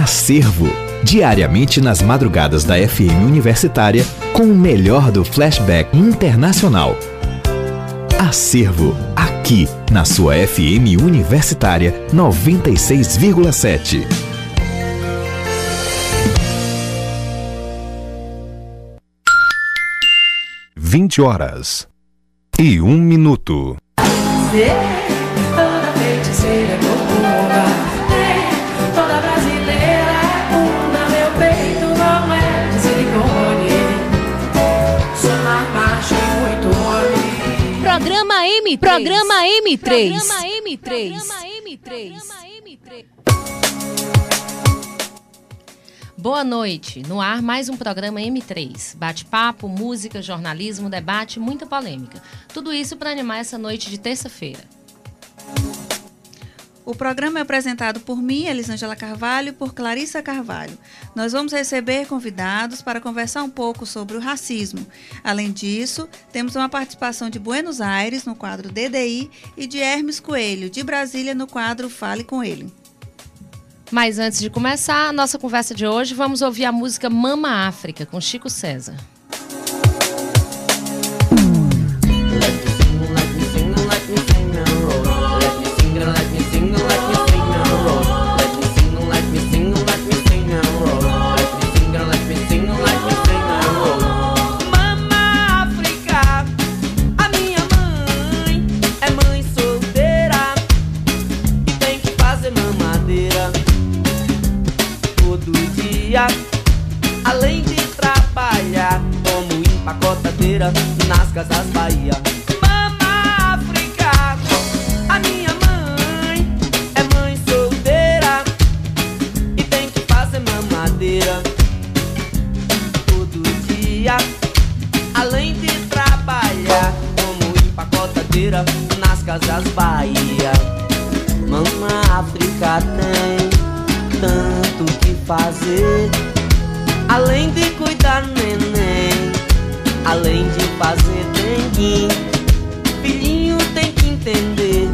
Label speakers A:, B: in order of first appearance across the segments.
A: Acervo, diariamente nas madrugadas da FM Universitária, com o melhor do flashback internacional. Acervo, aqui na sua FM Universitária 96,7.
B: 20h e 1 minuto.
C: Toda feiticeira popular, toda brasileira, uma meu peito não é de silicone. Sou mais macho e muito homem.
D: Programa M3. Boa noite, no ar mais um programa M3. Bate-papo, música, jornalismo, debate, muita polêmica. Tudo isso para animar essa noite de terça-feira.
E: O programa é apresentado por mim, Elisângela Carvalho, e por Clarissa Carvalho. Nós vamos receber convidados para conversar um pouco sobre o racismo. Além disso, temos uma participação de Buenos Aires, no quadro DDI, e de Hermes Coelho, de Brasília, no quadro Fale com Ele.
D: Mas antes de começar a nossa conversa de hoje, vamos ouvir a música Mama África, com Chico César.
F: Além de trabalhar como empacotadeira nas casas Bahia. Mama África, a minha mãe é mãe solteira e tem que fazer mamadeira todo dia. Além de trabalhar como empacotadeira nas casas Bahia. Mama África tem tanto que fazer, além de cuidar neném, além de fazer dengue. Filhinho tem que entender,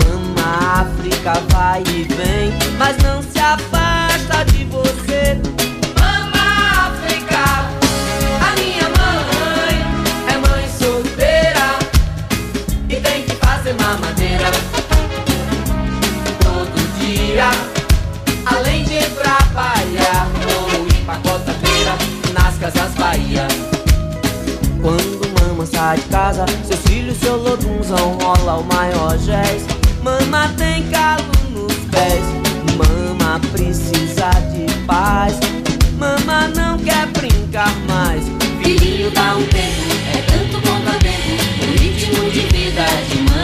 F: Mama África vai e vem, mas não se afasta de você. Mama África, a minha mãe é mãe solteira e tem que fazer mamadeira todo dia. Além de trabalhar como empacotadeira nas casas Bahia. Quando mama sai de casa, seus filhos, seu lodunzão rola o maior jazz. Mama tem calo nos pés, mama precisa de paz. Mama não quer brincar mais. Filhinho dá um tempo, é tanto bom dar tempo, o ritmo de vida de mama.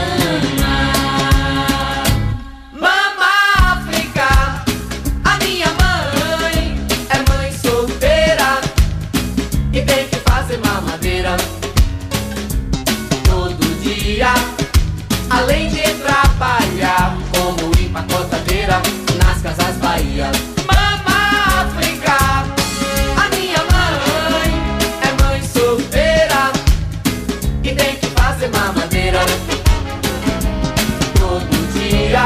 F: Todo dia, além de trabalhar como empacotadeira nas casas Bahia. Mama África, a minha mãe é mãe solteira e tem que fazer mamadeira todo dia,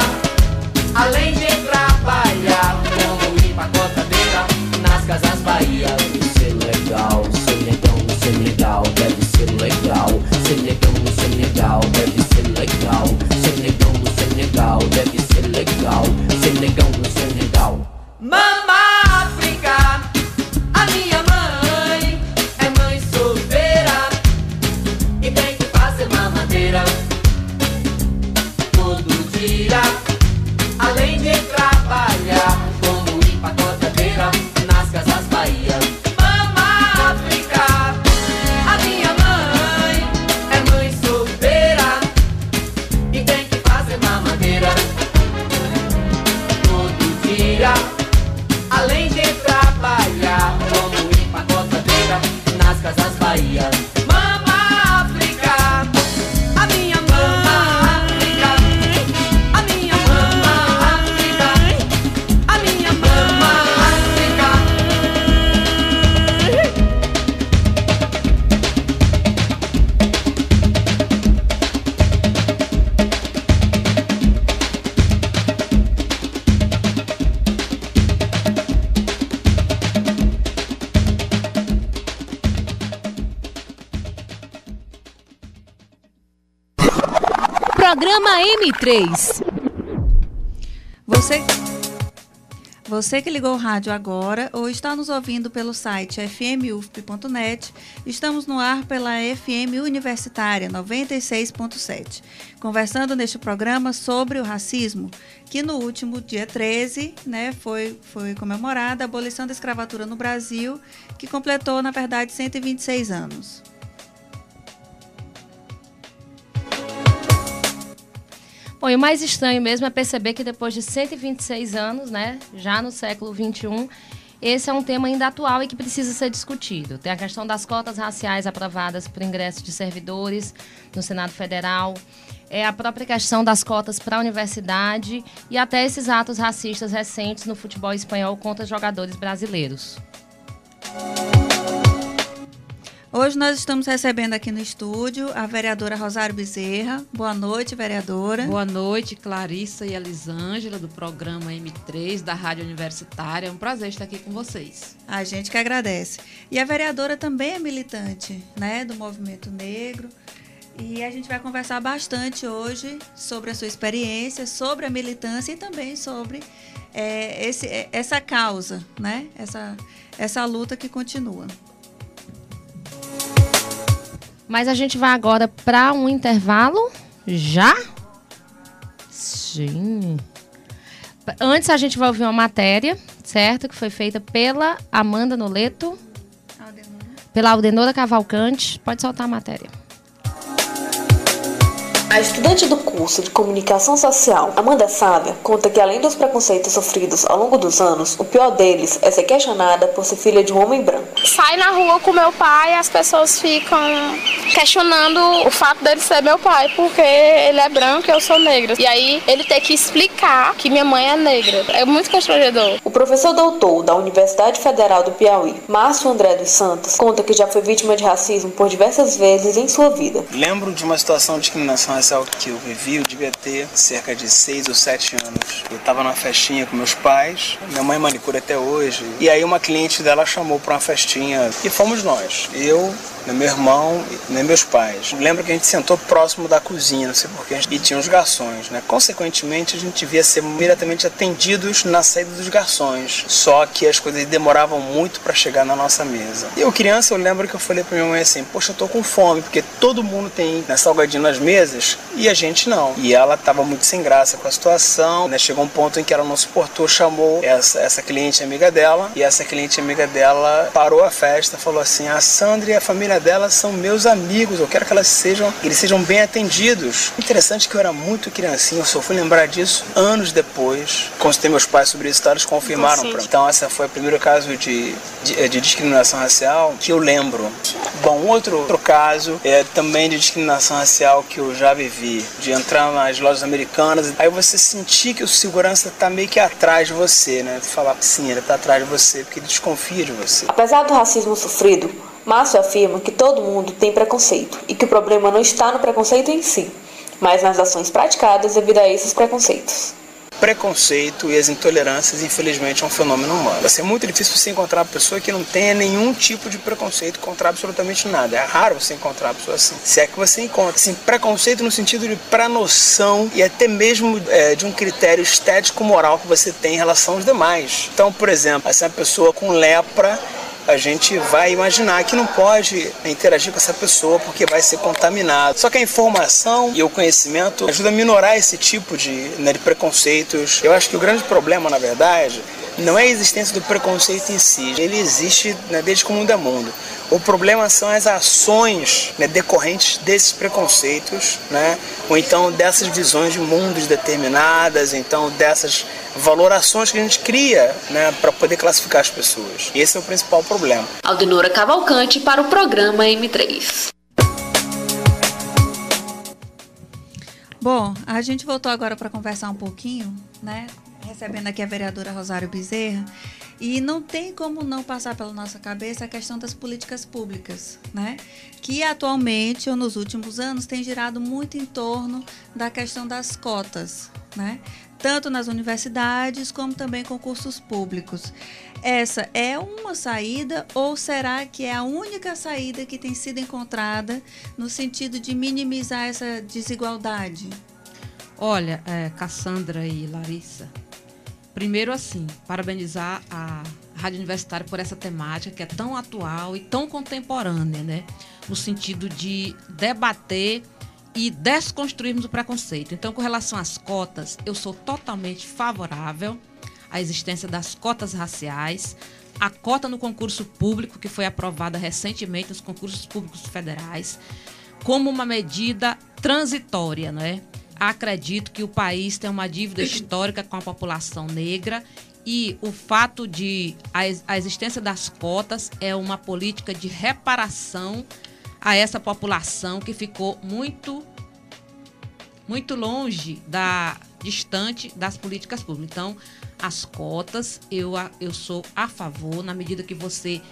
F: além de trabalhar como empacotadeira nas casas Bahia. Ser legal, ser negão, ser legal, deve ser legal. Ser negão no Senegal deve ser legal. Ser negão no Senegal deve ser legal. Ser negão no Senegal. Mama África, a minha mãe é mãe solteira e tem que fazer mamadeira todo dia, além de trabalhar como empacotadeira nas casas Bahia. Além de trabalhar como empacotadeira nas casas Bahia. Mama África, a minha mama África, a minha mama África, a minha mama África.
D: Programa M3.
E: Você que ligou o rádio agora ou está nos ouvindo pelo site fmufp.net, estamos no ar pela FM Universitária 96.7, conversando neste programa sobre o racismo, que no último dia 13, foi comemorada a abolição da escravatura no Brasil, que completou, na verdade, 126 anos.
D: Bom, e o mais estranho mesmo é perceber que depois de 126 anos, já no século XXI, esse é um tema ainda atual e que precisa ser discutido. Tem a questão das cotas raciais aprovadas para o ingresso de servidores no Senado Federal, a própria questão das cotas para a universidade e até esses atos racistas recentes no futebol espanhol contra jogadores brasileiros.
E: Hoje nós estamos recebendo aqui no estúdio a vereadora Rosário Bezerra. Boa noite, vereadora.
G: Boa noite, Clarissa e Elisângela, do programa M3, da Rádio Universitária. É um prazer estar aqui com vocês.
E: A gente que agradece. E a vereadora também é militante, do Movimento Negro. E a gente vai conversar bastante hoje sobre a sua experiência, sobre a militância e também sobre essa causa, essa luta que continua.
D: Mas a gente vai agora para um intervalo. Já? Sim. Antes a gente vai ouvir uma matéria, certo? Que foi feita pela Amanda Noleto. Pela Aldenora Cavalcante. Pode soltar a matéria.
H: A estudante do curso de Comunicação Social, Amanda Sávia, conta que além dos preconceitos sofridos ao longo dos anos, o pior deles é ser questionada por ser filha de um homem branco.
I: Sai na rua com meu pai e as pessoas ficam questionando o fato dele ser meu pai, porque ele é branco e eu sou negra. E aí ele tem que explicar que minha mãe é negra. É muito constrangedor.
H: O professor doutor da Universidade Federal do Piauí, Márcio André dos Santos, conta que já foi vítima de racismo por diversas vezes em sua vida.
J: Lembro de uma situação de discriminação racial que eu vivi, eu devia ter cerca de 6 ou 7 anos. Eu estava numa festinha com meus pais, minha mãe é manicure até hoje, e aí uma cliente dela chamou para uma festinha e fomos nós. Eu, meu irmão e meus pais. Lembro que a gente sentou próximo da cozinha, não sei porquê, e tinha os garçons, Consequentemente, a gente devia ser imediatamente atendidos na saída dos garçons, só que as coisas demoravam muito para chegar na nossa mesa. E eu, criança, eu lembro que eu falei para minha mãe assim, poxa, eu tô com fome, porque todo mundo tem salgadinho nas mesas e a gente não. E ela estava muito sem graça com a situação, Chegou um ponto em que ela não suportou, chamou essa cliente amiga dela, e essa cliente amiga dela parou a festa, falou assim, a Sandra e a família dela são meus amigos, eu quero que eles sejam bem atendidos. Interessante que eu era muito criancinha, eu só fui lembrar disso anos depois. Consultei meus pais sobre isso, eles confirmaram para mim. Então essa foi o primeiro caso de discriminação racial que eu lembro. Bom, outro caso é também de discriminação racial que eu já vivi, de entrar nas lojas americanas, aí você sentir que o segurança tá meio que atrás de você, Falar, sim, ele tá atrás de você, porque ele desconfia de você.
H: Apesar do racismo sofrido, Márcio afirma que todo mundo tem preconceito e que o problema não está no preconceito em si, mas nas ações praticadas devido a esses preconceitos.
J: Preconceito e as intolerâncias, infelizmente, é um fenômeno humano. Vai ser muito difícil você encontrar uma pessoa que não tenha nenhum tipo de preconceito contra absolutamente nada. É raro você encontrar uma pessoa assim. Se é que você encontra. Assim, preconceito no sentido de pré-noção e até mesmo de um critério estético-moral que você tem em relação aos demais. Então, por exemplo, se é uma pessoa com lepra, a gente vai imaginar que não pode interagir com essa pessoa porque vai ser contaminado. Só que a informação e o conhecimento ajuda a minorar esse tipo de preconceitos. Eu acho que o grande problema, na verdade, não é a existência do preconceito em si. Ele existe desde que o mundo é mundo. O problema são as ações decorrentes desses preconceitos, ou então dessas visões de mundos determinadas, então dessas valorações que a gente cria para poder classificar as pessoas. Esse é o principal problema.
H: Aldenora Cavalcante para o programa M3.
E: Bom, a gente voltou agora para conversar um pouquinho, recebendo aqui a vereadora Rosário Bezerra. E não tem como não passar pela nossa cabeça a questão das políticas públicas, que atualmente ou nos últimos anos tem girado muito em torno da questão das cotas, tanto nas universidades como também concursos públicos. Essa é uma saída ou será que é a única saída que tem sido encontrada no sentido de minimizar essa desigualdade?
G: Olha, Cassandra e Larissa, primeiro assim, parabenizar a Rádio Universitária por essa temática que é tão atual e tão contemporânea, né? No sentido de debater e desconstruirmos o preconceito. Então, com relação às cotas, eu sou totalmente favorável à existência das cotas raciais, a cota no concurso público, que foi aprovada recentemente nos concursos públicos federais, como uma medida transitória, né? Acredito que o país tem uma dívida histórica com a população negra e o fato de a existência das cotas é uma política de reparação a essa população que ficou muito longe, distante das políticas públicas. Então, as cotas, eu sou a favor, na medida que você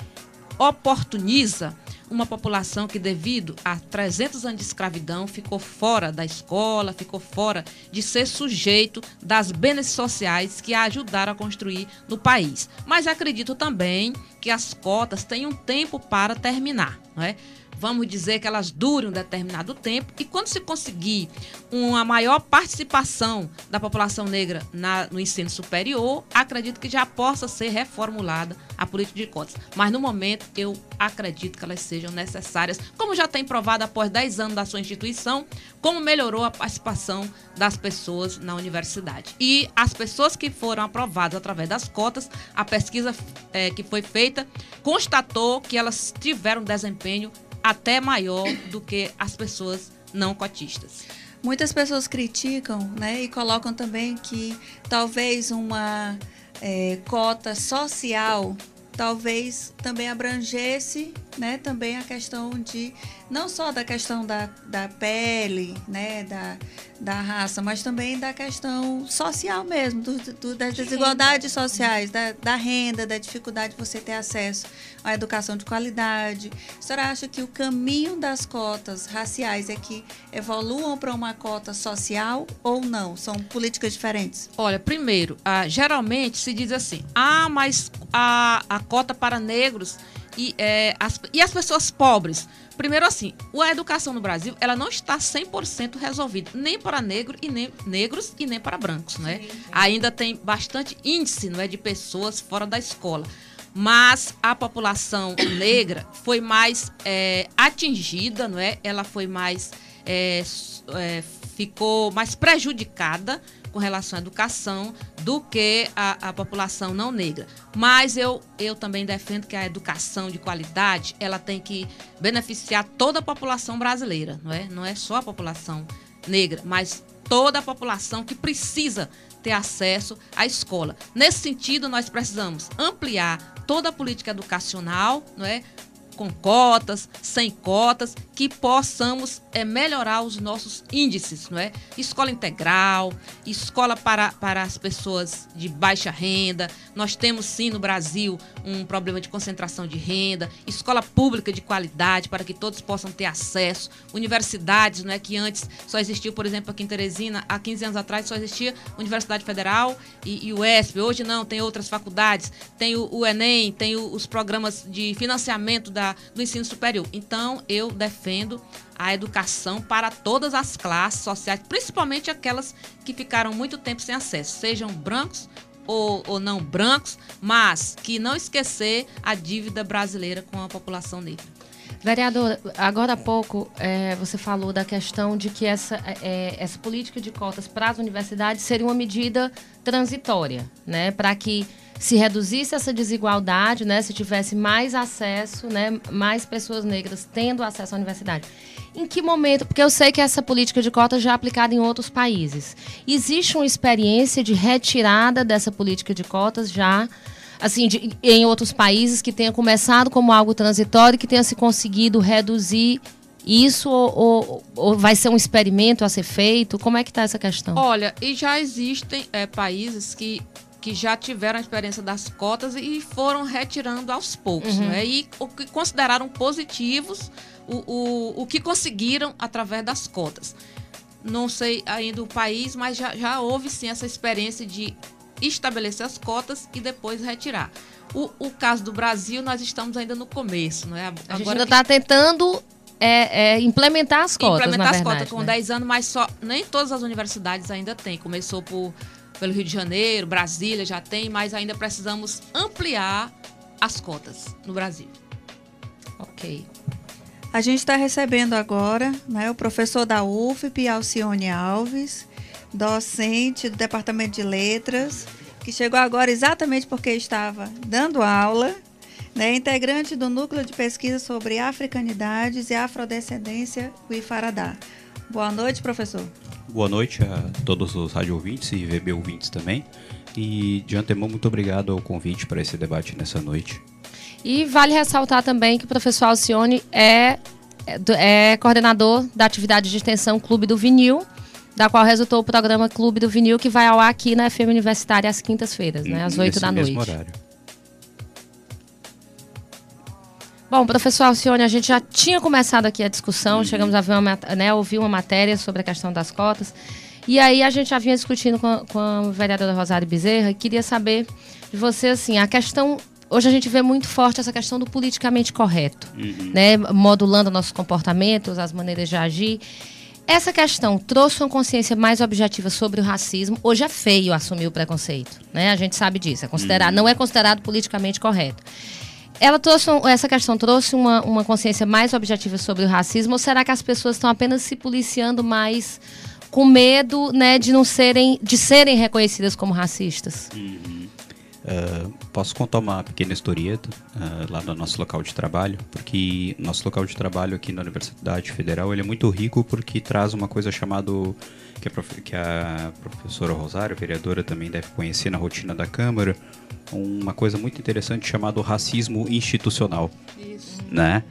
G: oportuniza uma população que, devido a 300 anos de escravidão, ficou fora da escola, ficou fora de ser sujeito das benesses sociais que a ajudaram a construir no país. Mas acredito também que as cotas têm um tempo para terminar, não é? Vamos dizer que elas durem um determinado tempo e quando se conseguir uma maior participação da população negra no ensino superior, acredito que já possa ser reformulada a política de cotas. Mas no momento eu acredito que elas sejam necessárias, como já tem provado após 10 anos da sua instituição, como melhorou a participação das pessoas na universidade. E as pessoas que foram aprovadas através das cotas, a pesquisa que foi feita constatou que elas tiveram desempenho até maior do que as pessoas não cotistas.
E: Muitas pessoas criticam, né, e colocam também que talvez uma cota social talvez também abrangesse, né, também a questão de, não só da questão da pele, né, da raça, mas também da questão social mesmo, das desigualdades sociais, da renda, da dificuldade de você ter acesso à educação de qualidade. A senhora acha que o caminho das cotas raciais é que evoluam para uma cota social ou não? São políticas diferentes?
G: Olha, primeiro, geralmente se diz assim, mas a cota para negros e as pessoas pobres. Primeiro assim, a educação no Brasil, ela não está 100% resolvida, nem para negros e nem para brancos, né? Sim. Ainda tem bastante índice, não é, de pessoas fora da escola. Mas a população negra foi mais atingida, não é? Ela foi mais ficou mais prejudicada com relação à educação do que a população não negra. Mas eu também defendo que a educação de qualidade, ela tem que beneficiar toda a população brasileira, não é? Não é só a população negra, mas toda a população que precisa ter acesso à escola. Nesse sentido, nós precisamos ampliar toda a política educacional, não é? Com cotas, sem cotas, que possamos melhorar os nossos índices, não é? Escola integral, escola para as pessoas de baixa renda. Nós temos, sim, no Brasil, um problema de concentração de renda. Escola pública de qualidade, para que todos possam ter acesso. Universidades, não é? Que antes só existia, por exemplo, aqui em Teresina, há 15 anos atrás, só existia Universidade Federal e o UESP. Hoje não, tem outras faculdades. Tem o Enem, tem os programas de financiamento do ensino superior. Então, eu defendo a educação para todas as classes sociais, principalmente aquelas que ficaram muito tempo sem acesso, sejam brancos ou não brancos, mas que não esquecer a dívida brasileira com a população negra.
D: Vereadora, agora há pouco você falou da questão de que essa política de cotas para as universidades seria uma medida transitória, né, para que se reduzisse essa desigualdade, né, se tivesse mais acesso, né, mais pessoas negras tendo acesso à universidade. Em que momento, porque eu sei que essa política de cotas já é aplicada em outros países, existe uma experiência de retirada dessa política de cotas já, assim, em outros países que tenha começado como algo transitório, que tenha se conseguido reduzir isso ou vai ser um experimento a ser feito? Como é que está essa questão?
G: Olha, e já existem países que já tiveram a experiência das cotas e foram retirando aos poucos, né? E o que consideraram positivos o que conseguiram através das cotas. Não sei ainda o país, mas já houve sim essa experiência de estabelecer as cotas e depois retirar. O caso do Brasil, nós estamos ainda no começo, não é?
D: A gente ainda está tentando implementar as cotas,
G: implementar
D: na
G: as
D: verdade,
G: cotas com
D: né?
G: 10 anos, mas nem todas as universidades ainda têm. Começou pelo Rio de Janeiro, Brasília já tem, mas ainda precisamos ampliar as cotas no Brasil.
D: Ok.
E: A gente está recebendo agora, né, o professor da UFP, Alcione Alves, docente do Departamento de Letras, que chegou agora exatamente porque estava dando aula, né, integrante do Núcleo de Pesquisa sobre Africanidades e Afrodescendência, o IFARADA. Boa noite, professor.
K: Boa noite a todos os rádio ouvintes e VB ouvintes também. E, de antemão, muito obrigado ao convite para esse debate nessa noite.
D: E vale ressaltar também que o professor Alcione é coordenador da atividade de extensão Clube do Vinil, da qual resultou o programa Clube do Vinil, que vai ao ar aqui na FM Universitária às quintas-feiras, né, às 8 da noite.
K: Nesse mesmo horário.
D: Bom, professor Alcione, a gente já tinha começado aqui a discussão, chegamos a ver ouvir uma matéria sobre a questão das cotas, e aí a gente já vinha discutindo com a vereadora Rosário Bezerra, e queria saber de você, assim, a questão... Hoje a gente vê muito forte essa questão do politicamente correto, né, modulando nossos comportamentos, as maneiras de agir. Essa questão trouxe uma consciência mais objetiva sobre o racismo. Hoje é feio assumir o preconceito, né? A gente sabe disso. Não é considerado politicamente correto. Essa questão trouxe uma consciência mais objetiva sobre o racismo, ou será que as pessoas estão apenas se policiando mais com medo, né, de serem reconhecidas como racistas?
K: Posso contar uma pequena historieta lá no nosso local de trabalho, porque nosso local de trabalho aqui na Universidade Federal ele é muito rico porque traz uma coisa chamada, que a professora Rosário, vereadora, também deve conhecer na rotina da Câmara, uma coisa muito interessante chamada racismo institucional. Isso. Né?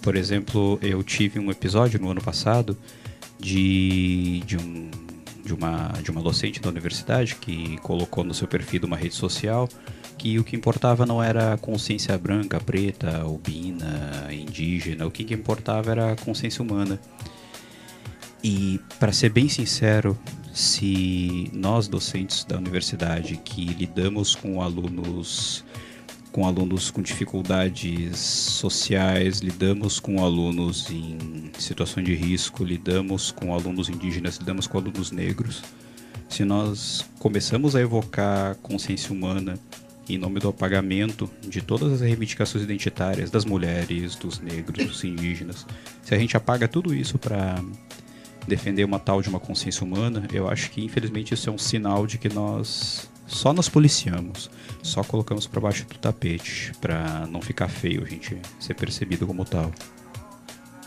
K: Por exemplo, eu tive um episódio no ano passado de uma docente da universidade que colocou no seu perfil de uma rede social que o que importava não era a consciência branca, preta, albina, indígena, o que importava era a consciência humana. E, para ser bem sincero, se nós docentes da universidade que lidamos com alunos com dificuldades sociais, lidamos com alunos em situação de risco, lidamos com alunos indígenas, lidamos com alunos negros. Se nós começamos a evocar consciência humana em nome do apagamento de todas as reivindicações identitárias das mulheres, dos negros, dos indígenas, se a gente apaga tudo isso para defender uma tal de uma consciência humana, eu acho que infelizmente isso é um sinal de que nós só nos policiamos, só colocamos para baixo do tapete, para não ficar feio a gente ser percebido como tal.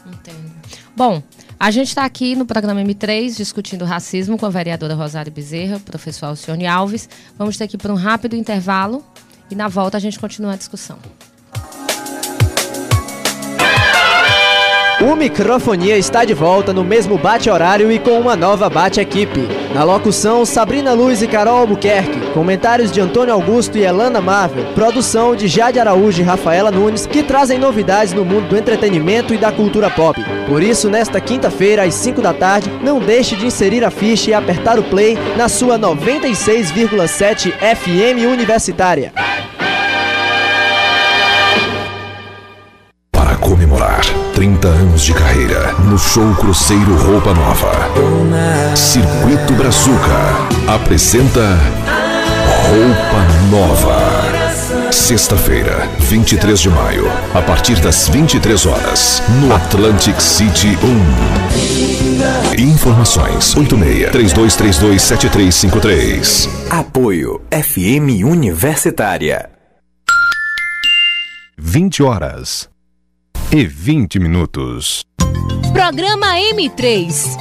D: Entendo. Bom, a gente está aqui no programa M3 discutindo racismo com a vereadora Rosário Bezerra, professor Alcione Alves. Vamos ter que ir para um rápido intervalo e na volta a gente continua a discussão.
L: O Microfonia está de volta no mesmo bate-horário e com uma nova bate-equipe. Na locução, Sabrina Luz e Carol Albuquerque. Comentários de Antônio Augusto e Elana Marvel. Produção de Jade Araújo e Rafaela Nunes, que trazem novidades no mundo do entretenimento e da cultura pop. Por isso, nesta quinta-feira, às 5 da tarde, não deixe de inserir a ficha e apertar o play na sua 96,7 FM Universitária.
B: Comemorar 30 anos de carreira no show Cruzeiro Roupa Nova. Circuito Brazuca apresenta Roupa Nova. Sexta-feira, 23 de maio, a partir das 23 horas, no Atlantic City 1. Informações 86-3232-7353.
A: Apoio FM Universitária.
B: 20 horas e 20 minutos.
M: Programa M3.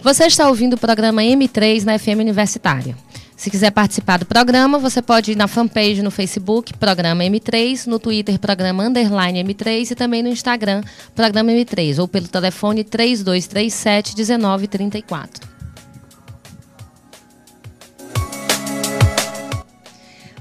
D: Você está ouvindo o programa M3 na FM Universitária. Se quiser participar do programa, você pode ir na fanpage no Facebook, Programa M3, no Twitter, Programa _M3 e também no Instagram, Programa M3, ou pelo telefone 3237-1934.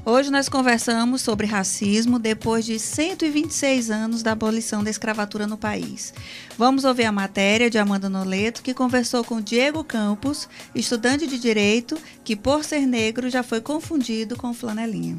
E: Hoje nós conversamos sobre racismo depois de 126 anos da abolição da escravatura no país. Vamos ouvir a matéria de Amanda Noleto, que conversou com Diego Campos, estudante de Direito, que por ser negro já foi confundido com flanelinha.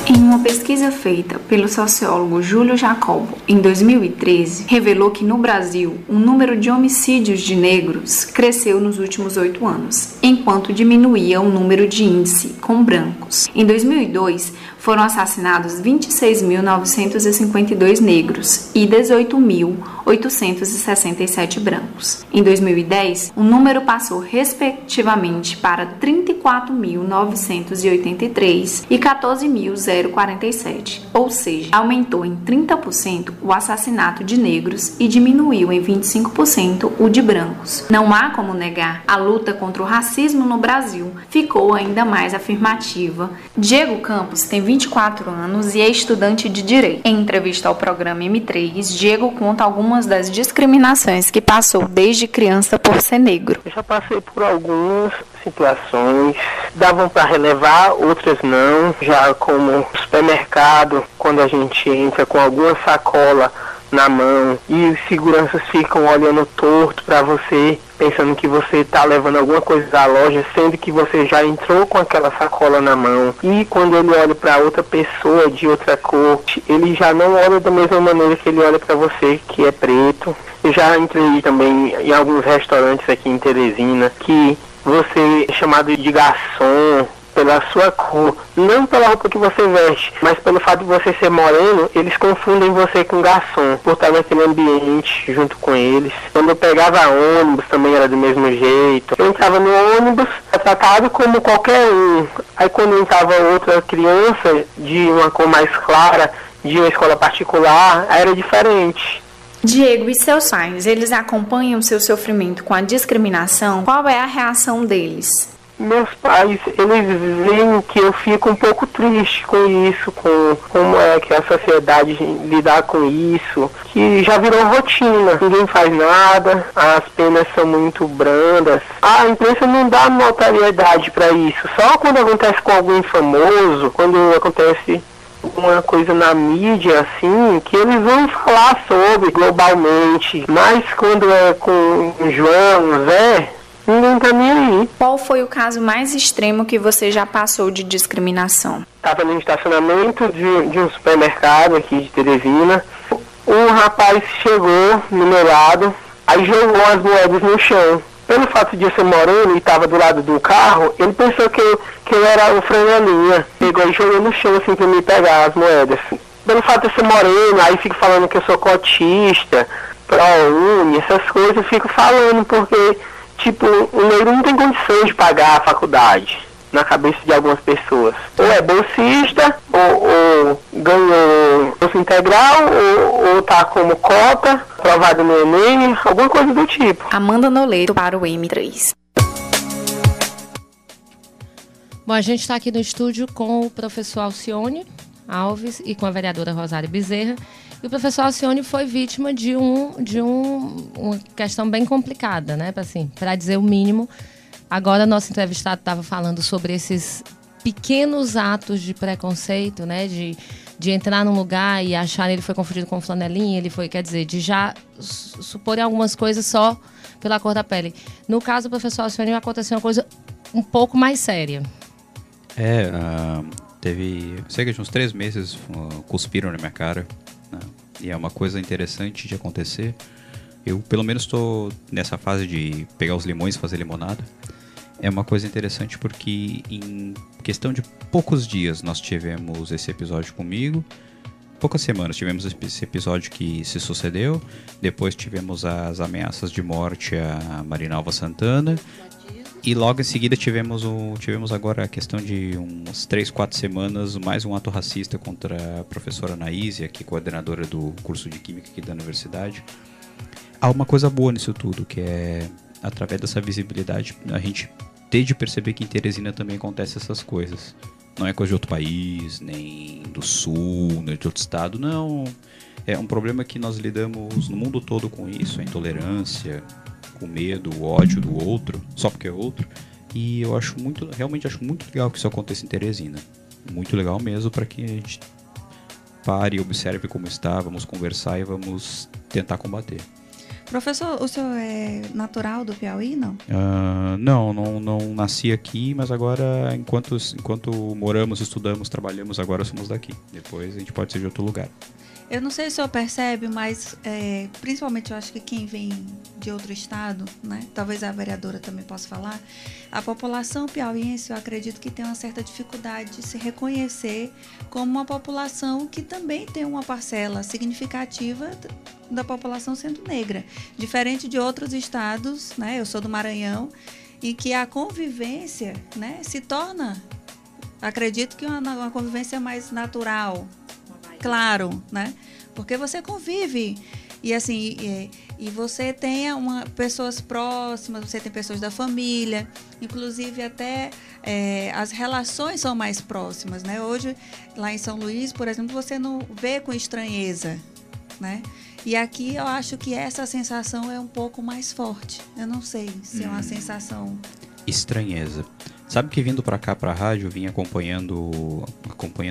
N: Em uma pesquisa feita pelo sociólogo Júlio Jacobo em 2013 revelou que no Brasil o número de homicídios de negros cresceu nos últimos 8 anos, enquanto diminuía o número de índice com brancos. Em 2002, foram assassinados 26.952 negros e 18.867 brancos. Em 2010, o número passou respectivamente para 34.983 e 14.047, ou seja, aumentou em 30% o assassinato de negros e diminuiu em 25% o de brancos. Não há como negar, a luta contra o racismo no Brasil ficou ainda mais afirmativa. Diego Campos tem 24 anos e é estudante de Direito. Em entrevista ao programa M3, Diego conta algumas das discriminações que passou desde criança por ser negro.
O: Eu já passei por algumas situações, davam para relevar, outras não, já como no supermercado, quando a gente entra com alguma sacola na mão e os seguranças ficam olhando torto para você, pensando que você está levando alguma coisa da loja, sendo que você já entrou com aquela sacola na mão. E quando ele olha para outra pessoa de outra cor, ele já não olha da mesma maneira que ele olha para você, que é preto. Eu já entrei também em alguns restaurantes aqui em Teresina, que você é chamado de garçom pela sua cor, não pela roupa que você veste, mas pelo fato de você ser moreno, eles confundem você com garçom, por estar naquele ambiente junto com eles. Quando eu pegava ônibus também era do mesmo jeito. Eu entrava no ônibus, tratado como qualquer um. Aí quando entrava outra criança de uma cor mais clara, de uma escola particular, aí era diferente.
N: Diego, e seus pais, eles acompanham o seu sofrimento com a discriminação? Qual é a reação deles?
O: Meus pais, eles veem que eu fico um pouco triste com isso, com como é que a sociedade lidar com isso, que já virou rotina, ninguém faz nada, as penas são muito brandas. A imprensa não dá notoriedade para isso, só quando acontece com alguém famoso, quando acontece uma coisa na mídia, assim, que eles vão falar sobre globalmente, mas quando é com o João, Zé, ninguém tá nem aí.
N: Qual foi o caso mais extremo que você já passou de discriminação?
O: Estava no estacionamento de um supermercado aqui de Teresina. Um rapaz chegou no meu lado, aí jogou as moedas no chão. Pelo fato de eu ser moreno e estava do lado do carro, ele pensou que eu era o frangalinha. Pegou e jogou no chão assim pra me pegar as moedas. Pelo fato de eu ser moreno, aí fico falando que eu sou cotista, ProUni, essas coisas eu fico falando porque... Tipo, o negro não tem condições de pagar a faculdade, na cabeça de algumas pessoas. Ou é bolsista, ou ganhou bolsa integral, ou tá como cota, aprovado no Enem, alguma coisa do tipo.
N: Amanda Noleto para o M3.
D: Bom, a gente está aqui no estúdio com o professor Alcione Alves e com a vereadora Rosário Bezerra. E o professor Alcione foi vítima de uma questão bem complicada, né? Assim, para dizer o mínimo. Agora, nosso entrevistado estava falando sobre esses pequenos atos de preconceito, né? De entrar num lugar e achar que ele foi confundido com flanelinha, ele foi, quer dizer, de já supor algumas coisas só pela cor da pele. No caso do professor Alcione, aconteceu uma coisa um pouco mais séria.
K: Teve cerca de uns 3 meses, cuspiram na minha cara. E é uma coisa interessante de acontecer. Eu, pelo menos, estou nessa fase de pegar os limões e fazer limonada. É uma coisa interessante porque em questão de poucos dias nós tivemos esse episódio comigo. Poucas semanas tivemos esse episódio que se sucedeu. Depois tivemos as ameaças de morte a Marinalva Santana. E logo em seguida tivemos agora a questão de umas 3, 4 semanas, mais um ato racista contra a professora Anaísia, que é coordenadora do curso de Química aqui da universidade. Há uma coisa boa nisso tudo, que é, através dessa visibilidade, a gente tem de perceber que em Teresina também acontecem essas coisas. Não é coisa de outro país, nem do sul, nem de outro estado, não. É um problema que nós lidamos no mundo todo com isso, a intolerância, o medo, o ódio do outro, só porque é outro. E eu realmente acho muito legal que isso aconteça em Teresina. Muito legal mesmo, para que a gente pare e observe como está, vamos conversar e vamos tentar combater.
E: Professor, o senhor é natural do Piauí, não?
K: Não nasci aqui, mas agora, enquanto moramos, estudamos, trabalhamos, agora somos daqui. Depois a gente pode ser de outro lugar.
E: Eu não sei se o senhor percebe, mas principalmente eu acho que quem vem de outro estado, né? Talvez a vereadora também possa falar, a população piauiense, eu acredito que tem uma certa dificuldade de se reconhecer como uma população que também tem uma parcela significativa da população sendo negra. Diferente de outros estados, né? Eu sou do Maranhão, em que a convivência, né, se torna, acredito que uma convivência mais natural. Claro, né? Porque você convive e assim e você tem pessoas próximas, você tem pessoas da família, inclusive até as relações são mais próximas, né? Hoje lá em São Luís, por exemplo, você não vê com estranheza, né? E aqui eu acho que essa sensação é um pouco mais forte. Eu não sei se é uma sensação
K: estranheza. Sabe que vindo para cá, para a rádio, eu vim acompanhando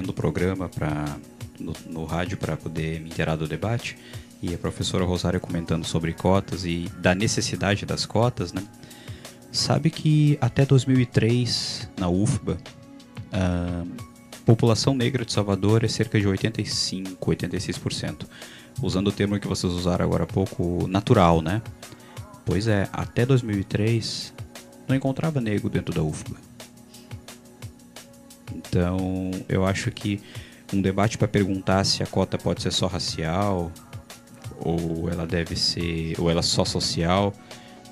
K: o programa no rádio para poder me inteirar do debate, e a professora Rosária comentando sobre cotas e da necessidade das cotas, né? Sabe que até 2003, na UFBA, a população negra de Salvador é cerca de 86%. Usando o termo que vocês usaram agora há pouco, natural, né? Pois é, até 2003 não encontrava negro dentro da UFBA. Então, eu acho que um debate para perguntar se a cota pode ser só racial ou ela deve ser, ou ela só social.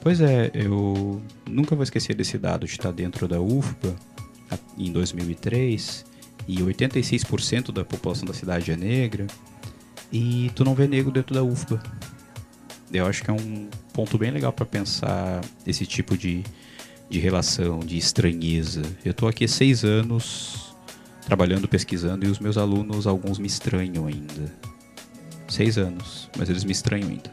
K: Pois é, eu nunca vou esquecer desse dado de estar dentro da UFBA em 2003 e 86% da população da cidade é negra e tu não vê negro dentro da UFBA. Eu acho que é um ponto bem legal para pensar esse tipo de relação, de estranheza. Eu estou aqui há 6 anos trabalhando, pesquisando, e os meus alunos, alguns me estranham ainda. 6 anos, mas eles me estranham ainda.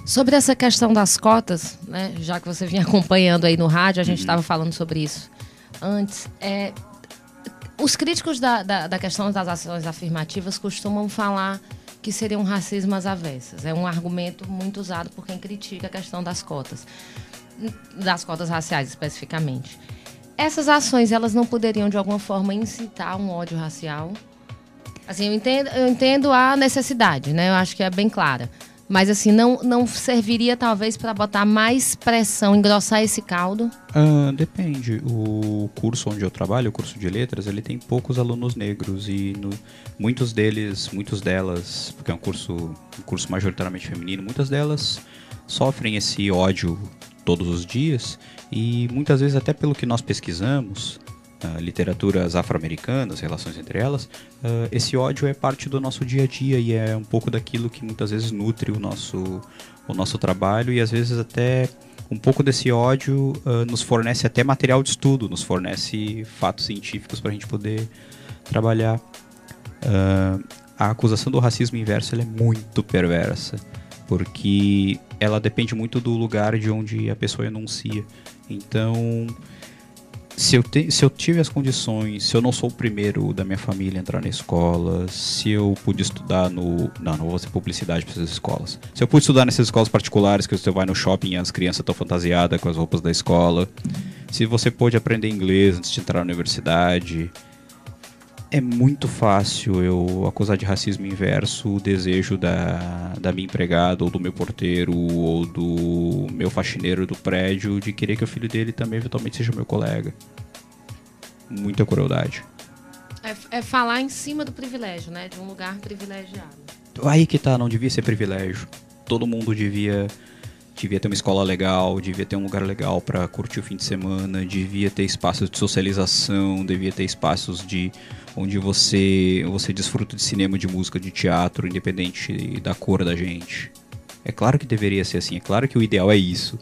D: Sobre essa questão das cotas, né, já que você vinha acompanhando aí no rádio, a gente estava falando sobre isso antes. Os críticos da questão das ações afirmativas costumam falar que seria um racismo às avessas. É um argumento muito usado por quem critica a questão das cotas raciais especificamente. Essas ações, elas não poderiam de alguma forma incitar um ódio racial? Assim, eu entendo a necessidade, né? Eu acho que é bem clara. Mas assim, não serviria talvez para botar mais pressão, engrossar esse caldo?
K: Depende. O curso onde eu trabalho, o curso de letras, ele tem poucos alunos negros e muitos delas, porque é um curso majoritariamente feminino, muitas delas sofrem esse ódio todos os dias e muitas vezes até pelo que nós pesquisamos, literaturas afro-americanas, relações entre elas, esse ódio é parte do nosso dia a dia e é um pouco daquilo que muitas vezes nutre o nosso trabalho e às vezes até um pouco desse ódio nos fornece até material de estudo, nos fornece fatos científicos para a gente poder trabalhar. A acusação do racismo inverso ela é muito perversa, porque ela depende muito do lugar de onde a pessoa enuncia. Então, se eu tive as condições, se eu não sou o primeiro da minha família a entrar na escola, se eu pude estudar não vou fazer publicidade para essas escolas. Se eu pude estudar nessas escolas particulares, que você vai no shopping e as crianças estão fantasiadas com as roupas da escola, se você pôde aprender inglês antes de entrar na universidade, é muito fácil eu acusar de racismo inverso o desejo da minha empregada, ou do meu porteiro, ou do meu faxineiro do prédio, de querer que o filho dele também eventualmente seja meu colega. Muita crueldade.
D: É falar em cima do privilégio, né? De um lugar privilegiado.
K: Aí que tá, não devia ser privilégio. Todo mundo devia ter uma escola legal, devia ter um lugar legal para curtir o fim de semana, devia ter espaços de socialização, devia ter espaços onde você desfruta de cinema, de música, de teatro, independente da cor da gente. É claro que deveria ser assim, é claro que o ideal é isso,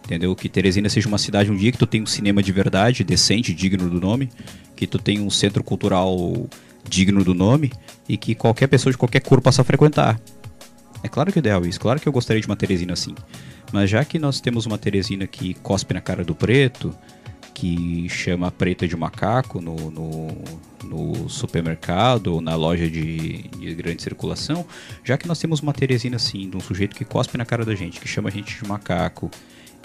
K: entendeu? Que Teresina seja uma cidade um dia que tu tem um cinema de verdade, decente, digno do nome, que tu tem um centro cultural digno do nome e que qualquer pessoa de qualquer cor possa frequentar. É claro que é ideal isso, claro que eu gostaria de uma Teresina assim. Mas já que nós temos uma Teresina que cospe na cara do preto, que chama Preta de Macaco no supermercado ou na loja de grande circulação, já que nós temos uma Teresina assim, de um sujeito que cospe na cara da gente, que chama a gente de macaco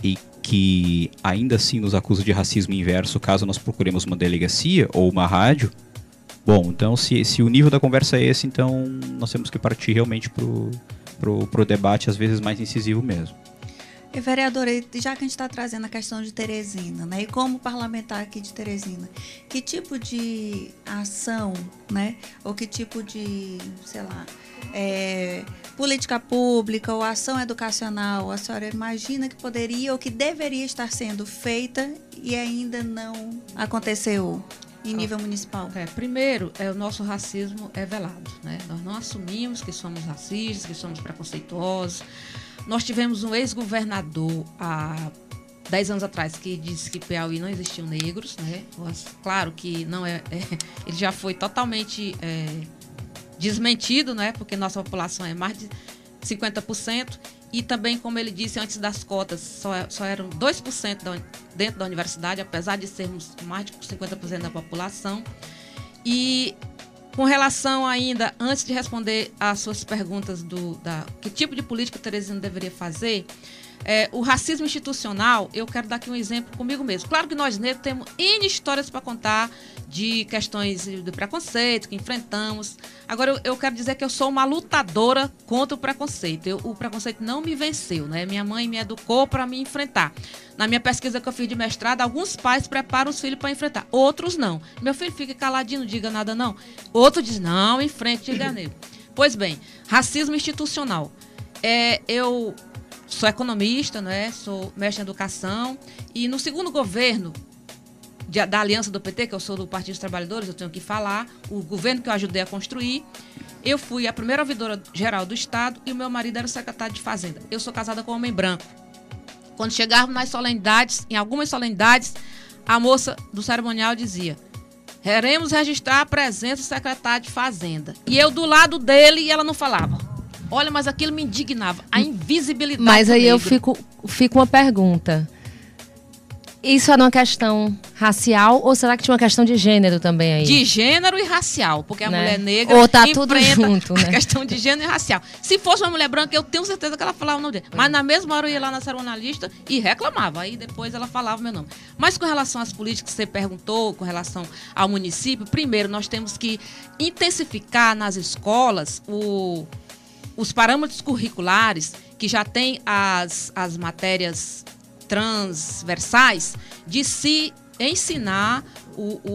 K: e que ainda assim nos acusa de racismo inverso caso nós procuremos uma delegacia ou uma rádio, bom, então se o nível da conversa é esse, então nós temos que partir realmente pro debate às vezes mais incisivo mesmo.
E: E, vereadora, já que a gente está trazendo a questão de Teresina, né, e como parlamentar aqui de Teresina, que tipo de ação, né, ou que tipo de, sei lá, política pública ou ação educacional a senhora imagina que poderia ou que deveria estar sendo feita e ainda não aconteceu em nível municipal?
G: Primeiro, o nosso racismo é velado, né? Nós não assumimos que somos racistas, que somos preconceituosos. Nós tivemos um ex-governador há 10 anos atrás que disse que Piauí não existiam negros, né? Claro que não ele já foi totalmente desmentido, né? Porque nossa população é mais de 50%. E também, como ele disse, antes das cotas, só eram 2% dentro da universidade, apesar de sermos mais de 50% da população. E com relação ainda, antes de responder às suas perguntas que tipo de política Teresina deveria fazer, o racismo institucional, eu quero dar aqui um exemplo comigo mesmo. Claro que nós negros temos N histórias para contar de questões de preconceito que enfrentamos. Agora, eu quero dizer que eu sou uma lutadora contra o preconceito. O preconceito não me venceu, né? Minha mãe me educou para me enfrentar. Na minha pesquisa que eu fiz de mestrado, alguns pais preparam os filhos para enfrentar, outros não. Meu filho fica caladinho, não diga nada não. Outro diz, não, enfrente, diga nele. Pois bem, racismo institucional. Eu sou economista, né? Sou mestre em educação e no segundo governo da aliança do PT, que eu sou do Partido dos Trabalhadores, eu tenho que falar, o governo que eu ajudei a construir, eu fui a primeira ouvidora geral do Estado e o meu marido era o secretário de Fazenda. Eu sou casada com um homem branco. Quando chegávamos nas solenidades, em algumas solenidades, a moça do cerimonial dizia: queremos registrar a presença do secretário de Fazenda. E eu do lado dele e ela não falava. Olha, mas aquilo me indignava, a invisibilidade.
D: Mas aí eu fico uma pergunta. Isso era uma questão racial ou será que tinha uma questão de gênero também aí?
G: De gênero e racial, porque a mulher negra
D: ou tá tudo junto, né?
G: A questão de gênero e racial. Se fosse uma mulher branca, eu tenho certeza que ela falava o nome dele. Mas na mesma hora eu ia lá na cerimonialista e reclamava. Aí depois ela falava o meu nome. Mas com relação às políticas que você perguntou, com relação ao município, primeiro nós temos que intensificar nas escolas os parâmetros curriculares que já tem as matérias transversais de se ensinar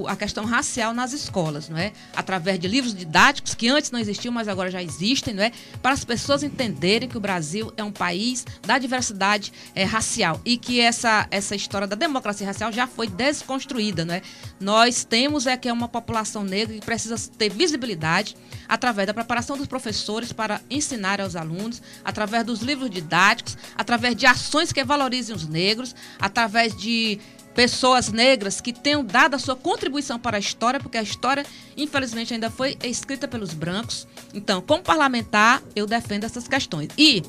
G: a questão racial nas escolas, não é? Através de livros didáticos que antes não existiam, mas agora já existem, não é? Para as pessoas entenderem que o Brasil é um país da diversidade racial e que essa história da democracia racial já foi desconstruída, não é? Nós temos que é uma população negra que precisa ter visibilidade através da preparação dos professores para ensinar aos alunos, através dos livros didáticos, através de ações que valorizem os negros, através de pessoas negras que tenham dado a sua contribuição para a história, porque a história, infelizmente, ainda foi escrita pelos brancos. Então, como parlamentar, eu defendo essas questões. E,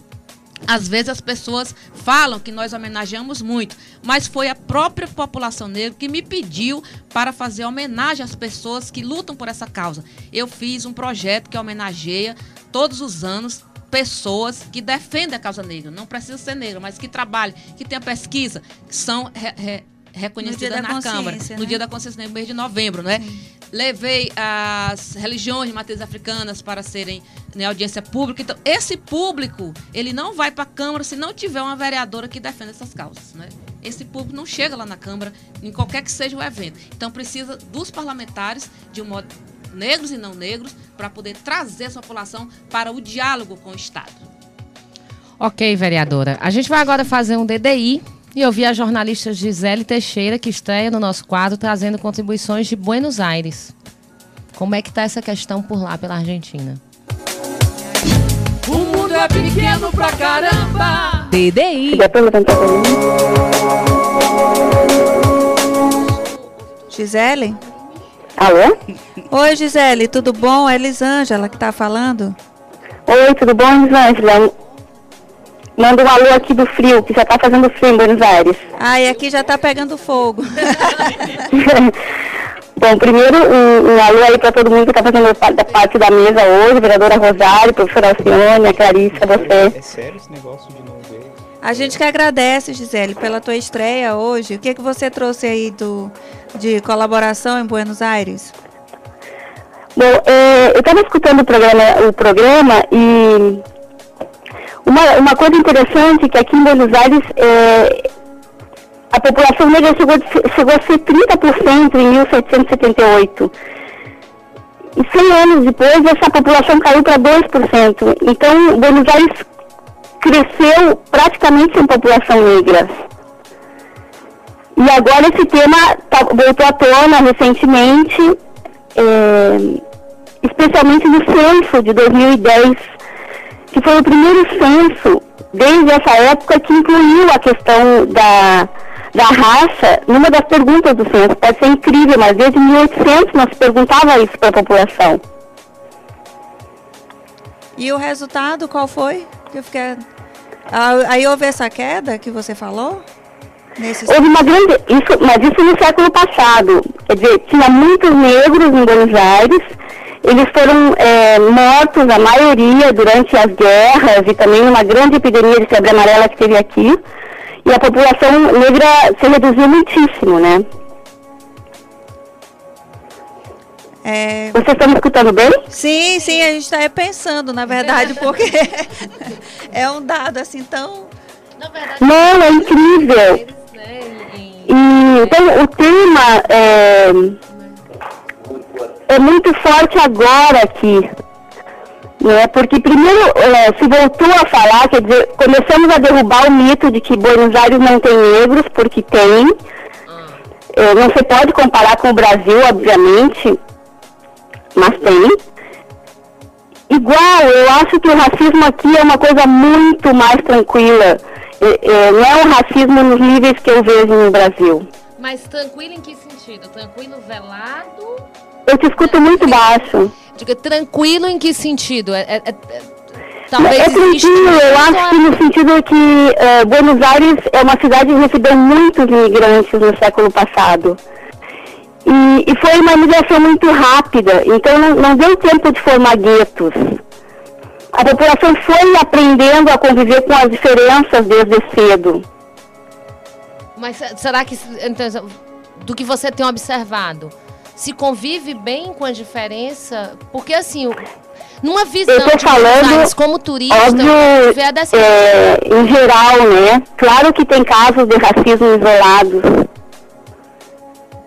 G: às vezes, as pessoas falam que nós homenageamos muito, mas foi a própria população negra que me pediu para fazer homenagem às pessoas que lutam por essa causa. Eu fiz um projeto que homenageia todos os anos pessoas que defendem a causa negra. Não precisa ser negra, mas que trabalham, que tenham pesquisa, que são reconhecida na Câmara, no Dia da Consciência, no mês de novembro, né? Levei as religiões de matriz africanas para serem em audiência pública. Então, esse público, ele não vai para a Câmara se não tiver uma vereadora que defenda essas causas, né? Esse público não chega lá na Câmara, em qualquer que seja o evento. Então, precisa dos parlamentares, de um modo negros e não negros, para poder trazer essa população para o diálogo com o Estado.
D: Ok, vereadora. A gente vai agora fazer um DDI e ouvir a jornalista Gisele Teixeira, que estreia no nosso quadro, trazendo contribuições de Buenos Aires. Como é que está essa questão por lá, pela Argentina?
C: O mundo é pequeno pra caramba.
D: DDI.
E: Gisele?
P: Alô?
E: Oi, Gisele, tudo bom? É Elisângela que está falando.
P: Oi, tudo bom, Elisângela? Manda um alô aqui do frio, que já tá fazendo frio em Buenos Aires.
E: E aqui já tá pegando fogo.
P: Bom, primeiro um alô aí para todo mundo que tá fazendo parte da mesa hoje, vereadora Rosário, professora Alcione, a Clarice, você.
K: É sério esse negócio de não ver?
E: A gente que agradece, Gisele, pela tua estreia hoje. O que você trouxe aí de colaboração em Buenos Aires?
P: Bom, eu estava escutando o programa e uma coisa interessante é que aqui em Buenos Aires a população negra chegou a ser 30% em 1778. E 100 anos depois, essa população caiu para 2%. Então, Buenos Aires cresceu praticamente sem população negra. E agora esse tema voltou à tona recentemente, especialmente no censo de 2010, que foi o primeiro censo, desde essa época, que incluiu a questão da raça numa das perguntas do censo. Pode ser incrível, mas desde 1800 nós perguntava isso para a população.
E: E o resultado qual foi? Aí houve essa queda que você falou?
P: Houve uma grande... mas isso no século passado. Quer dizer, tinha muitos negros em Buenos Aires. Eles foram mortos, a maioria, durante as guerras e também uma grande epidemia de febre amarela que teve aqui. E a população negra se reduziu muitíssimo, né? Vocês estão me escutando bem?
E: Sim, a gente está pensando, na verdade, porque é um dado assim tão...
P: Não, é incrível. Então, o tema é muito forte agora aqui, né? Porque primeiro se voltou a falar, quer dizer, começamos a derrubar o mito de que Buenos Aires não tem negros, porque tem. Não se pode comparar com o Brasil, obviamente, mas tem. Igual, eu acho que o racismo aqui é uma coisa muito mais tranquila. Não é um racismo nos níveis que eu vejo no Brasil.
D: Mas tranquilo em que sentido? Tranquilo velado?
P: Eu te escuto muito baixo.
D: Diga, tranquilo em que sentido?
P: Talvez tranquilo, eu acho que no sentido que Buenos Aires é uma cidade que recebeu muitos imigrantes no século passado. E foi uma imigração muito rápida, então não deu tempo de formar guetos. A população foi aprendendo a conviver com as diferenças desde cedo.
D: Mas será que, então, do que você tem observado, se convive bem com a diferença? Porque assim, numa visão
P: eu tô falando,
D: como turista,
P: óbvio, em geral, né? Claro que tem casos de racismo isolados.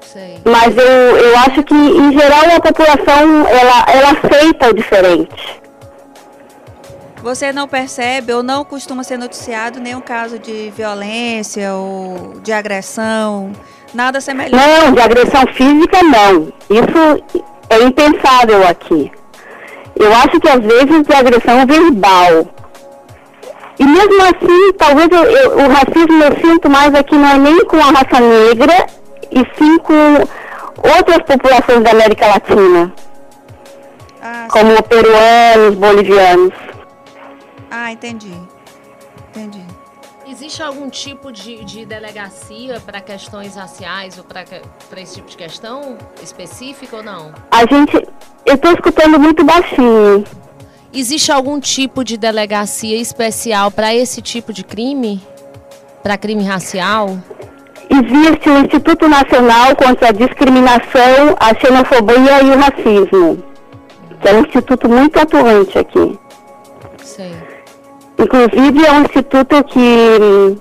D: Sei.
P: Mas eu acho que, em geral, a população, ela aceita o diferente.
E: Você não percebe ou não costuma ser noticiado nenhum caso de violência ou de agressão, nada semelhante?
P: Não, de agressão física não. Isso é impensável aqui. Eu acho que às vezes de agressão verbal. E mesmo assim, talvez o racismo eu sinto mais aqui não é nem com a raça negra, e sim com outras populações da América Latina, como peruanos, bolivianos.
E: Entendi.
D: Existe algum tipo de delegacia para questões raciais ou para esse tipo de questão específica ou não?
P: Eu estou escutando muito baixinho.
D: Existe algum tipo de delegacia especial para esse tipo de crime? Para crime racial?
P: Existe o Instituto Nacional contra a Discriminação, a Xenofobia e o Racismo, que é um instituto muito atuante aqui.
D: Sei.
P: Inclusive é um instituto que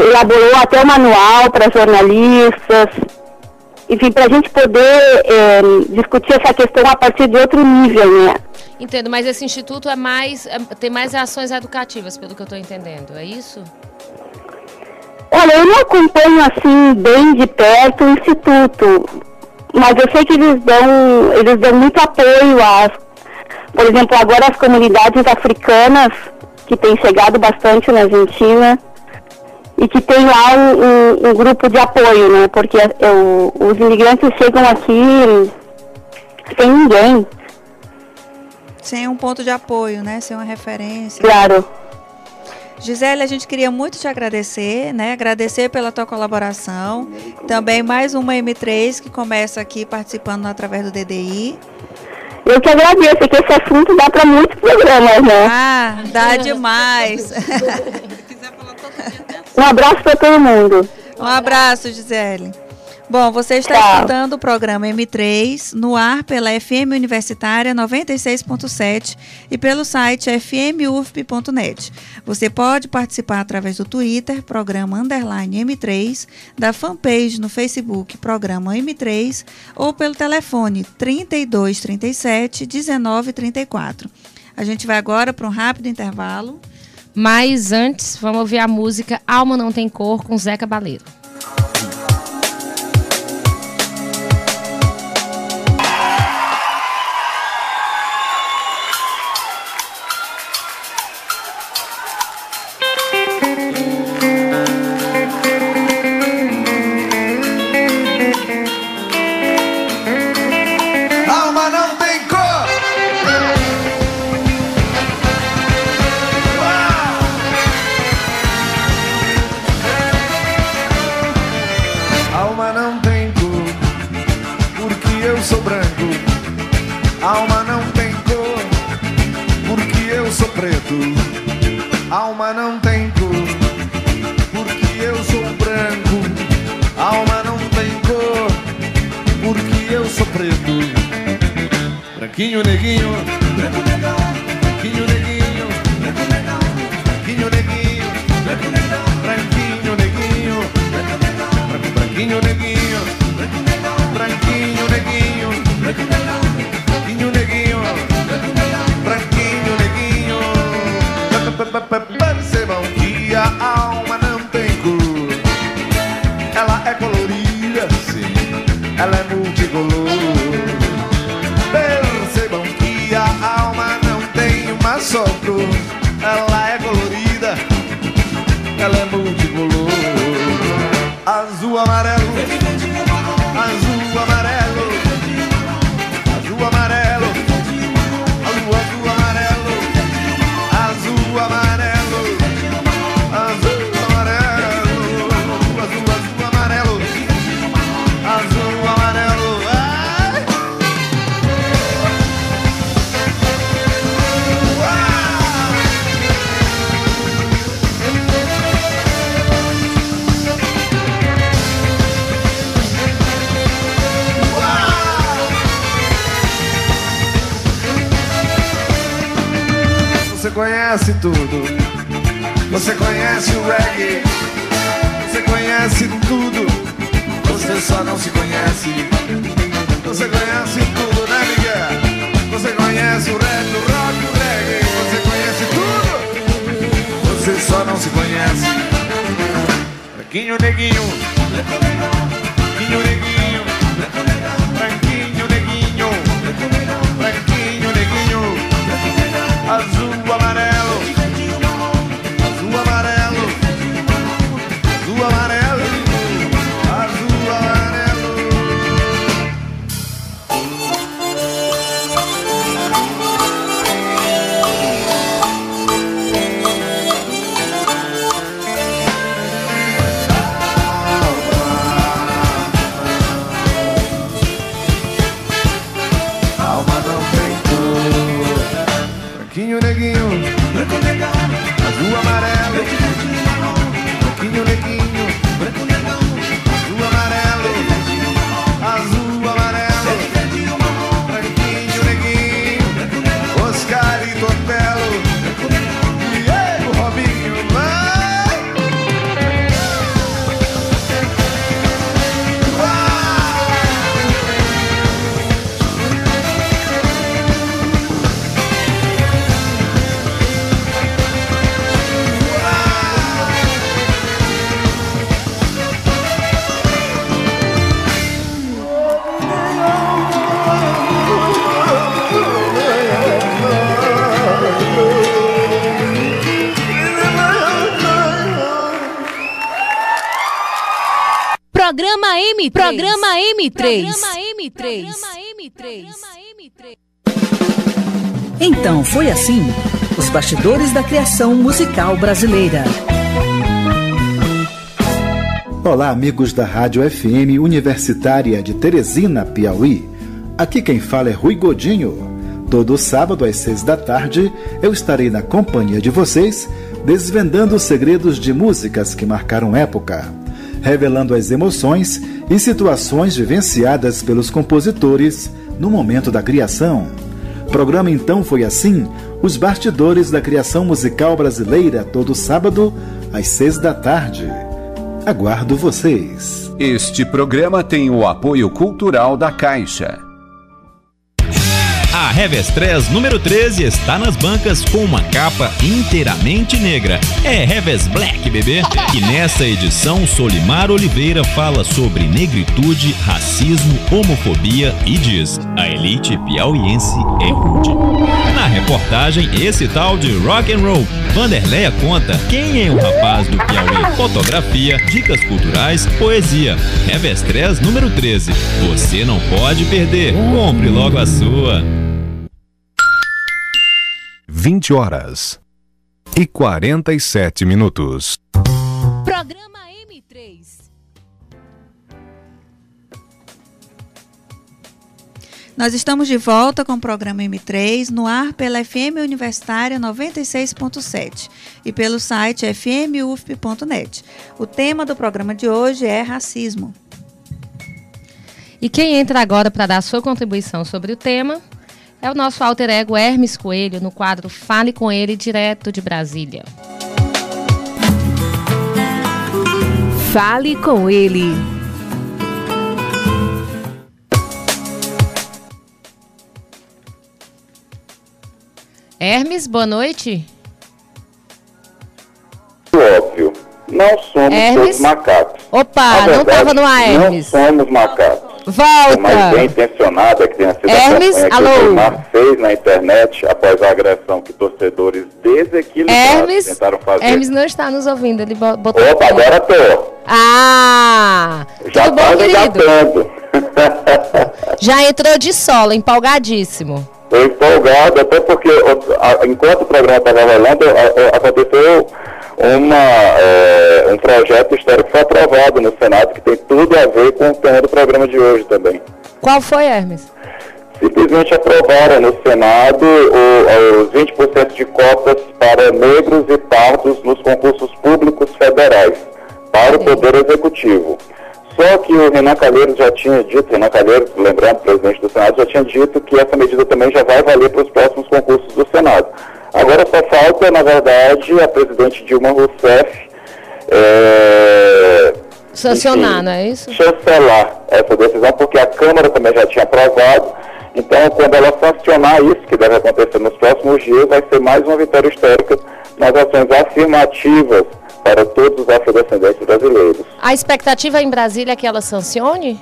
P: elaborou até o manual para jornalistas, enfim, para a gente poder discutir essa questão a partir de outro nível, né?
D: Entendo, mas esse instituto tem mais ações educativas, pelo que eu estou entendendo, é isso?
P: Olha, eu não acompanho assim bem de perto o instituto, mas eu sei que eles dão muito apoio por exemplo, agora as comunidades africanas, que têm chegado bastante na Argentina, e que tem lá um grupo de apoio, né? Porque os imigrantes chegam aqui sem ninguém.
E: Sem um ponto de apoio, né? Sem uma referência.
P: Claro.
E: Gisele, a gente queria muito te agradecer, né? Agradecer pela tua colaboração. Também mais uma M3 que começa aqui participando através do DDI.
P: Eu que agradeço, que esse assunto dá para muitos programas, né?
E: Ah, dá demais.
P: Um abraço para todo mundo.
E: Um abraço, Gisele. Bom, você está escutando o programa M3 no ar pela FM Universitária 96.7 e pelo site fmufp.net. Você pode participar através do Twitter, programa _M3, da fanpage no Facebook, programa M3, ou pelo telefone 3237 1934. A gente vai agora para um rápido intervalo.
D: Mas antes, vamos ouvir a música Alma Não Tem Cor, com Zé Cabaleiro.
Q: Alma não tem cor. Alma não tem cor, porque eu sou branco. Alma não tem cor, porque eu sou preto. Alma não tem cor, porque eu sou branco. Alma não tem cor, porque eu sou preto. Branquinho, neguinho, branco negão, branquinho, neguinho, branco negão, branquinho, neguinho, branco negão, branquinho, neguinho, branco negão, branquinho, neguinho, branco negão, branquinho, neguinho, branco negão, branquinho, neguinho, branco negão, branquinho, neguinho. Percebam que a alma não tem cor. Ela é colorida, sim, ela é multicolor. Percebam que a alma não tem uma só cor. Ela é colorida, ela é multicolor. Azul, amarelo, azul, amarelo, azul, amarelo, azul, azul, amarelo, azul, amarelo, azul, amarelo, azul, azul, amarelo, azul, amarelo. Você conhece tudo, você conhece o reggae, você conhece tudo, você só não se conhece. Você conhece tudo, né, Miguel? Você conhece o rap, o rock, o reggae, você conhece tudo, você só não se conhece. Branquinho, neguinho, branquinho, neguinho, branquinho, neguinho, branquinho, neguinho, azul, amarelo, azul, amarelo, azul, amarelo, azul, amarelo. Alma não tem cor. Branquinho, neguinho, branco, negão, azul, amarelo, branquinho, neguinho, branco, negão, azul, amarelo, azul, amarelo, branquinho, neguinho, Oscar e Totelo, Diego, Robinho, vai!
M: Programa M3. Programa M3.
R: Então foi assim. Os bastidores da criação musical brasileira.
S: Olá, amigos da Rádio FM Universitária de Teresina, Piauí. Aqui quem fala é Rui Godinho. Todo sábado às 6 da tarde eu estarei na companhia de vocês, desvendando os segredos de músicas que marcaram época, revelando as emoções e situações vivenciadas pelos compositores no momento da criação. O programa então foi assim, Os Bastidores da Criação Musical Brasileira, todo sábado às 6 da tarde. Aguardo vocês.
B: Este programa tem o apoio cultural da Caixa.
T: A Revés número 13 está nas bancas com uma capa inteiramente negra. É Revés Black, bebê. E nessa edição, Solimar Oliveira fala sobre negritude, racismo, homofobia e diz: a elite piauiense é rude. Na reportagem, esse tal de rock and roll, Vanderleia conta quem é o rapaz do Piauí. Fotografia, dicas culturais, poesia. Revés número 13. Você não pode perder. Compre logo a sua.
B: 20h47.
M: Programa M3.
E: Nós estamos de volta com o programa M3 no ar pela FM Universitária 96.7 e pelo site fmufp.net. O tema do programa de hoje é racismo.
D: E quem entra agora para dar sua contribuição sobre o tema é o nosso alter ego Hermes Coelho, no quadro Fale com ele, direto de Brasília.
M: Fale com ele.
D: Hermes, boa noite.
U: Óbvio, não somos todos macacos.
D: Opa, não estava no ar, Hermes.
U: Não somos macacos.
D: Volta!
U: O mais bem intencionado é que tenha sido
D: Hermes,
U: a campanha que
D: alô?
U: o Neymar fez na internet após a agressão que torcedores desequilibrados tentaram fazer.
D: Hermes não está nos ouvindo, ele botou...
U: Opa, agora tô.
D: Ah!
U: Já
D: tudo bom,
U: tá
D: querido?
U: engatando.
D: Já entrou de sola, empolgadíssimo.
U: Estou empolgado, até porque enquanto o programa estava rolando, aconteceu um projeto histórico que foi aprovado no Senado, que tem tudo a ver com o tema do programa de hoje também.
D: Qual foi, Hermes?
U: Simplesmente aprovaram no Senado os 20% de cotas para negros e pardos nos concursos públicos federais, para o Poder Executivo. Só que o Renan Calheiros já tinha dito, lembrando, presidente do Senado, já tinha dito que essa medida também já vai valer para os próximos concursos do Senado. Agora só falta, na verdade, a presidente Dilma Rousseff
D: sancionar, não é isso?
U: Chancelar essa decisão, porque a Câmara também já tinha aprovado. Então, quando ela sancionar isso, que deve acontecer nos próximos dias, vai ser mais uma vitória histórica nas ações afirmativas para todos os afrodescendentes brasileiros.
D: A expectativa em Brasília é que ela sancione?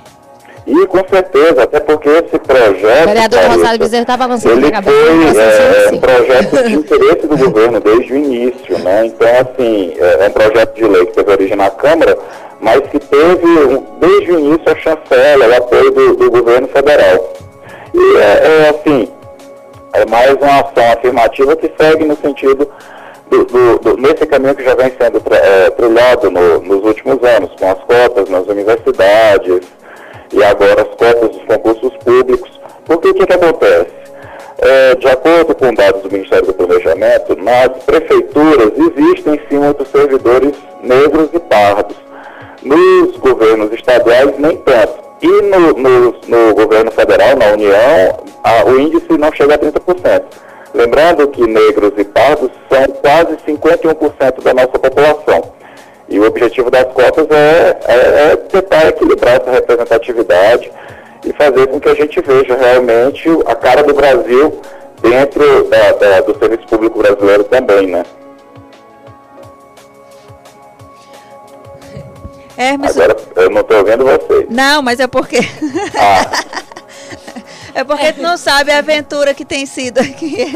U: E com certeza, até porque esse projeto...
D: O vereador Rosário Bezerra está balançando
U: ele
D: a cabeça.
U: foi um projeto de interesse do governo desde o início, né? Então, assim, é um projeto de lei que teve origem na Câmara, mas que teve, desde o início, a chancela, o apoio do governo federal. E, assim, é mais uma ação afirmativa que segue no sentido nesse caminho que já vem sendo trilhado nos últimos anos, com as cotas nas universidades e agora as cotas dos concursos públicos. Porque o que acontece? De acordo com dados do Ministério do Planejamento, nas prefeituras existem sim muitos servidores negros e pardos. Nos governos estaduais, nem tanto. E no governo federal, na União, o índice não chega a 30%. Lembrando que negros e pardos são quase 51% da nossa população. E o objetivo das cotas é tentar equilibrar essa representatividade e fazer com que a gente veja realmente a cara do Brasil dentro do serviço público brasileiro também, né?
E: Hermes...
U: Agora, eu não estou ouvindo vocês.
E: Não, mas é porque... É porque tu não sabe a aventura que tem sido aqui.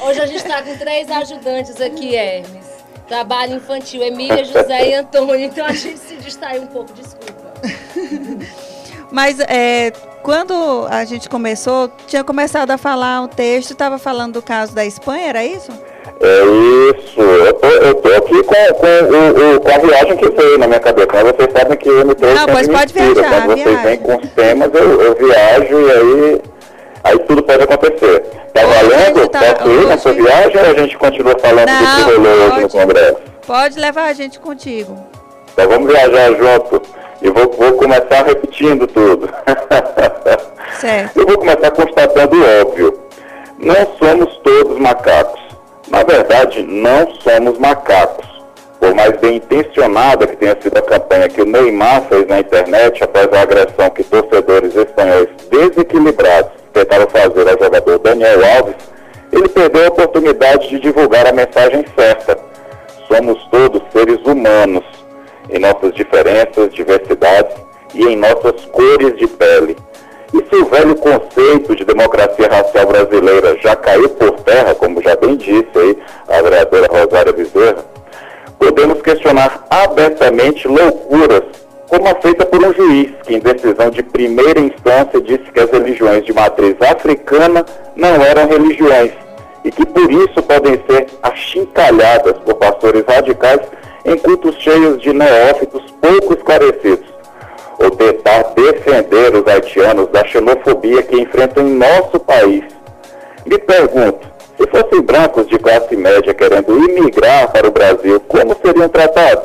D: Hoje a gente está com 3 ajudantes aqui, Hermes. Trabalho infantil, Emília, José e Antônio. Então a gente se distraiu um pouco, desculpa.
E: Mas quando a gente começou, tinha começado a falar um texto, estava falando do caso da Espanha, era isso?
U: É isso. Eu tô aqui com a viagem que veio na minha cabeça. Mas vocês sabem que eu me trouxe.
E: Não, pois pode viajar.
U: Quando vocês vêm com os temas, eu viajo e aí tudo pode acontecer. Tá valendo? Posso ir nessa viagem ou a gente continua falando do que rolou hoje no Congresso?
E: Pode levar a gente contigo.
U: Então vamos viajar junto. E vou começar repetindo tudo.
E: Certo.
U: Eu vou começar constatando o óbvio. Não somos todos macacos. Na verdade, não somos macacos. Por mais bem intencionada que tenha sido a campanha que o Neymar fez na internet após a agressão que torcedores espanhóis desequilibrados tentaram fazer ao jogador Daniel Alves, ele perdeu a oportunidade de divulgar a mensagem certa. Somos todos seres humanos, em nossas diferenças, diversidades e em nossas cores de pele. E se o velho conceito de democracia racial brasileira já caiu por terra, como já bem disse aí a vereadora Rosária Bezerra, podemos questionar abertamente loucuras, como a feita por um juiz, que em decisão de primeira instância disse que as religiões de matriz africana não eram religiões, e que por isso podem ser achincalhadas por pastores radicais em cultos cheios de neófitos pouco esclarecidos, ou tentar defender os haitianos da xenofobia que enfrentam em nosso país. Me pergunto, se fossem brancos de classe média querendo imigrar para o Brasil, como seriam tratados?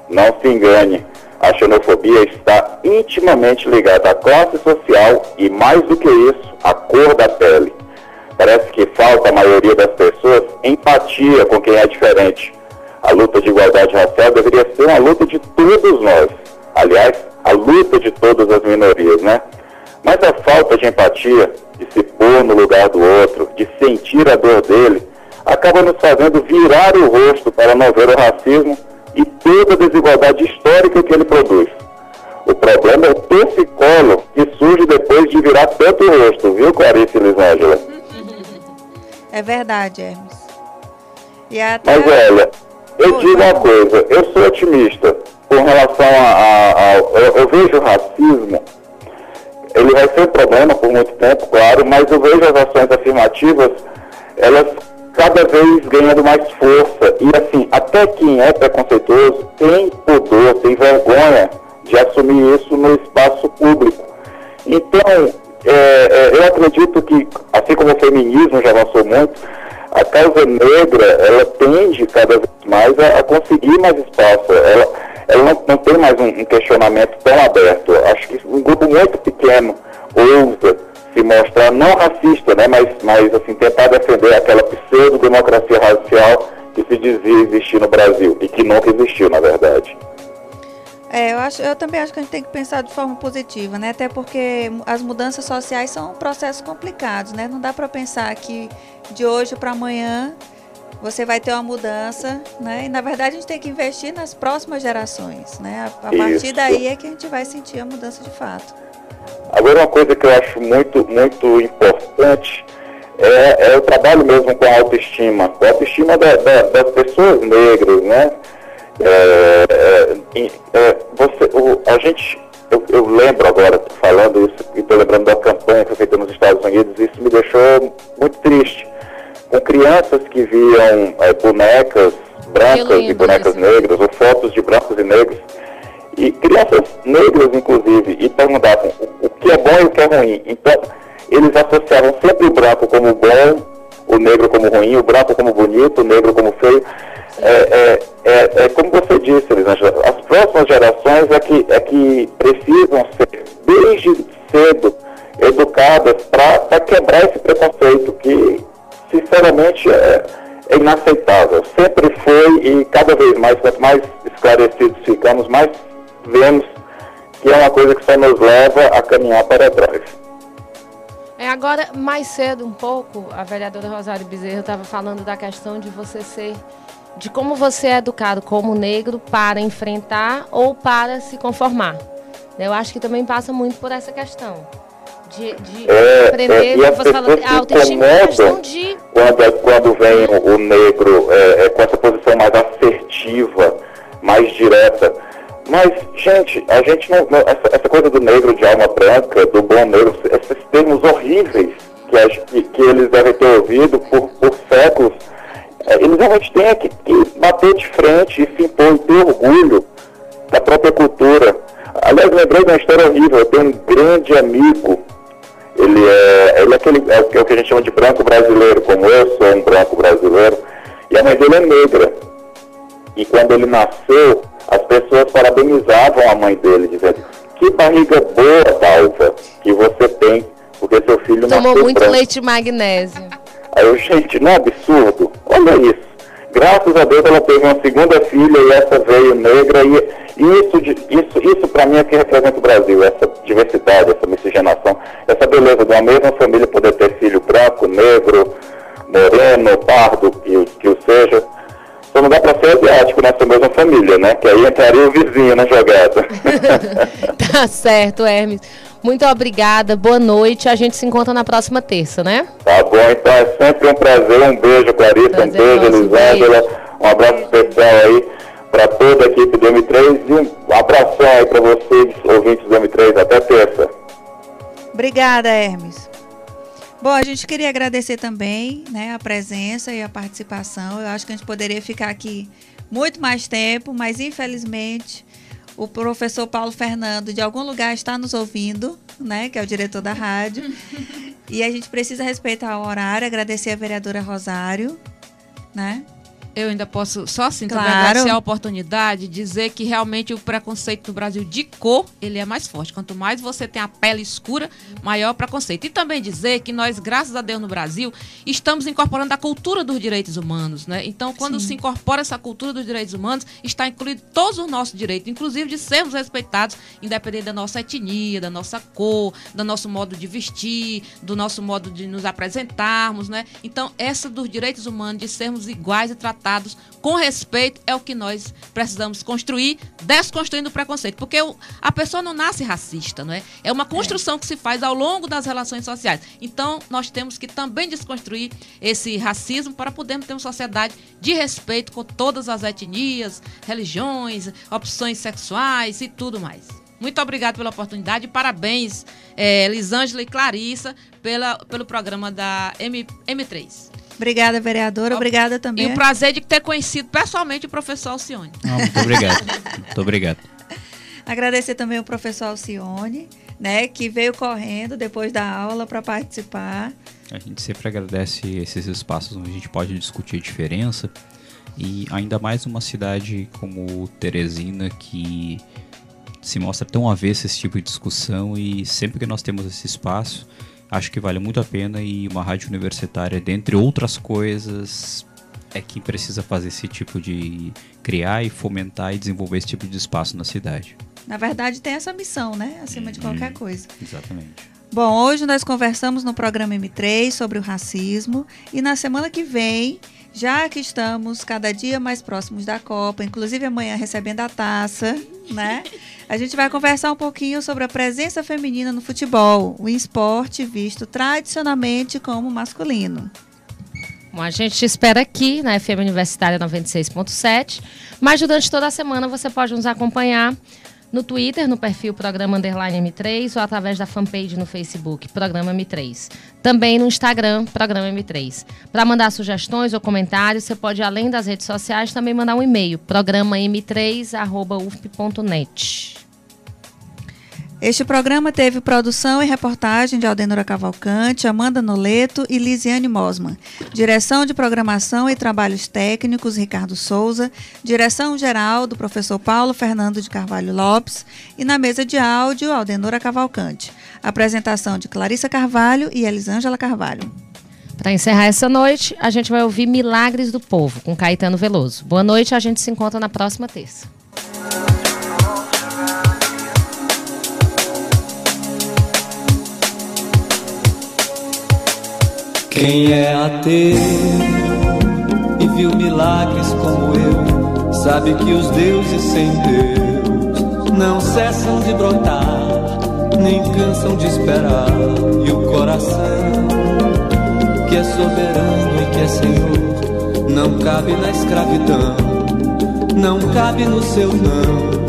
U: Não se engane, a xenofobia está intimamente ligada à classe social e, mais do que isso, à cor da pele. Parece que falta à maioria das pessoas empatia com quem é diferente. A luta de igualdade racial deveria ser uma luta de todos nós. Aliás, a luta de todas as minorias, né? Mas a falta de empatia, de se pôr no lugar do outro, de sentir a dor dele, acaba nos fazendo virar o rosto para não ver o racismo e toda a desigualdade histórica que ele produz. O problema é o torcicolo que surge depois de virar tanto o rosto, viu, Clarice e Elisângela?
E: É verdade, Hermes. E até...
U: Mas olha, eu digo uma coisa, eu sou otimista com relação eu vejo o racismo, ele vai ser um problema por muito tempo, claro, mas eu vejo as ações afirmativas, elas cada vez ganhando mais força, e assim, até quem é preconceituoso tem pudor, tem vergonha de assumir isso no espaço público. Então, eu acredito que, assim como o feminismo já avançou muito, a causa negra, ela tende cada vez mais a conseguir mais espaço. Ela não tem mais um questionamento tão aberto. Acho que um grupo muito pequeno ousa se mostrar não racista, né, mas assim, tentar defender aquela pseudo-democracia racial que se dizia existir no Brasil e que nunca existiu, na verdade.
E: Eu também acho que a gente tem que pensar de forma positiva, né? Até porque as mudanças sociais são processos complicados, né? Não dá para pensar que de hoje para amanhã você vai ter uma mudança, né? E na verdade a gente tem que investir nas próximas gerações, né? A partir daí é que a gente vai sentir a mudança de fato.
U: Agora, uma coisa que eu acho muito, muito importante é o trabalho mesmo com a autoestima das pessoas negras, né? Eu lembro agora, falando isso, e estou lembrando da campanha que foi feita nos Estados Unidos, e isso me deixou muito triste. Com crianças que viam bonecas brancas e bonecas negras, ou fotos de brancos e negros, e crianças negras, inclusive, e perguntavam o que é bom e o que é ruim. Então, eles associavam sempre o branco como bom, o negro como ruim, o branco como bonito, o negro como feio. Como você disse, Elisângela, as próximas gerações é que precisam ser, desde cedo, educadas para quebrar esse preconceito que, sinceramente, é inaceitável. Sempre foi, e cada vez mais, quanto mais esclarecidos ficamos, mais vemos que é uma coisa que só nos leva a caminhar para trás.
D: Agora, mais cedo um pouco, a vereadora Rosária Bezerra estava falando da questão de você ser, de como você é educado como negro para enfrentar ou para se conformar. Eu acho que também passa muito por essa questão. De aprender,
U: e as
D: você fala, a autoestima é questão de...
U: Quando vem o negro com essa posição mais assertiva, mais direta, Mas, gente, a gente não essa coisa do negro de alma branca, do bom negro, esses termos horríveis que eles devem ter ouvido por séculos, eles realmente têm que bater de frente e se impor e ter orgulho da própria cultura. Aliás, lembrei de uma história horrível. Eu tenho um grande amigo, ele é o que a gente chama de branco brasileiro, como eu sou um branco brasileiro, e a mãe dele é negra. E quando ele nasceu, as pessoas parabenizavam a mãe dele, dizendo: que barriga boa, Dalva, que você tem, porque seu filho nasceu
D: Tomou muito
U: branco.
D: leite de magnésio.
U: Aí eu, gente, não é absurdo? Olha isso. Graças a Deus ela teve uma segunda filha e essa veio negra, e isso para mim é que representa o Brasil, essa diversidade, essa miscigenação, essa beleza de uma mesma família poder ter filho branco, negro, moreno, pardo, que o seja. Só não dá para ser asiático nessa mesma família, né? Que aí entraria o vizinho na jogada.
D: Tá certo, Hermes. Muito obrigada, boa noite. A gente se encontra na próxima terça, né?
U: Tá bom, então é sempre um prazer. Um beijo, Clarissa, um beijo, Elisângela. Um abraço especial aí para toda a equipe do M3 e um abração aí para vocês, ouvintes do M3. Até terça.
E: Obrigada, Hermes. Bom, a gente queria agradecer também, né, a presença e a participação. Eu acho que a gente poderia ficar aqui muito mais tempo, mas infelizmente o professor Paulo Fernando de algum lugar está nos ouvindo, né, que é o diretor da rádio. E a gente precisa respeitar o horário, agradecer a vereadora Rosário, né?
G: Eu ainda posso só assim
E: Claro.
G: também agradecer a oportunidade, dizer que realmente o preconceito no Brasil de cor, ele é mais forte. Quanto mais você tem a pele escura, maior o preconceito. E também dizer que nós, graças a Deus no Brasil, estamos incorporando a cultura dos direitos humanos, né? Então, quando se incorpora essa cultura dos direitos humanos, está incluído todos os nossos direitos, inclusive de sermos respeitados, independente da nossa etnia, da nossa cor, do nosso modo de vestir, do nosso modo de nos apresentarmos, né? Então, essa dos direitos humanos, de sermos iguais e tratados com respeito, é o que nós precisamos construir, desconstruindo o preconceito. Porque a pessoa não nasce racista, não é? É uma construção que se faz ao longo das relações sociais. Então, nós temos que também desconstruir esse racismo para podermos ter uma sociedade de respeito com todas as etnias, religiões, opções sexuais e tudo mais. Muito obrigado pela oportunidade e parabéns, Elisângela e Clarissa, pelo programa da M3.
E: Obrigada, vereadora. Obrigada também.
G: E o prazer de ter conhecido pessoalmente o professor Alcione.
K: Muito obrigado. Muito obrigado.
E: Agradecer também o professor Alcione, né, que veio correndo depois da aula para participar.
K: A gente sempre agradece esses espaços onde a gente pode discutir diferença, e ainda mais uma cidade como Teresina, que se mostra tão avessa a esse tipo de discussão, e sempre que nós temos esse espaço, acho que vale muito a pena. E uma rádio universitária, dentre outras coisas, é que precisa fazer esse tipo de criar e fomentar e desenvolver esse tipo de espaço na cidade.
E: Na verdade, tem essa missão, né? Acima de qualquer coisa.
K: Exatamente.
E: Bom, hoje nós conversamos no programa M3 sobre o racismo, e na semana que vem, já que estamos cada dia mais próximos da Copa, inclusive amanhã recebendo a taça, né? A gente vai conversar um pouquinho sobre a presença feminina no futebol, o esporte visto tradicionalmente como masculino.
D: Bom, a gente te espera aqui na FM Universitária 96.7, mas durante toda a semana você pode nos acompanhar no Twitter, no perfil Programa _M3, ou através da fanpage no Facebook, Programa M3. Também no Instagram, Programa M3. Para mandar sugestões ou comentários, você pode, além das redes sociais, também mandar um e-mail, programam3@ufp.net.
E: Este programa teve produção e reportagem de Aldenora Cavalcante, Amanda Noleto e Lisiane Mosman. Direção de programação e trabalhos técnicos, Ricardo Souza. Direção geral do professor Paulo Fernando de Carvalho Lopes. E na mesa de áudio, Aldenora Cavalcante. Apresentação de Clarissa Carvalho e Elisângela Carvalho.
D: Para encerrar essa noite, a gente vai ouvir Milagres do Povo, com Caetano Veloso. Boa noite, a gente se encontra na próxima terça.
F: Quem é ateu e viu milagres como eu, sabe que os deuses sem Deus não cessam de brotar, nem cansam de esperar. E o coração, que é soberano e que é Senhor, não cabe na escravidão, não cabe no seu não.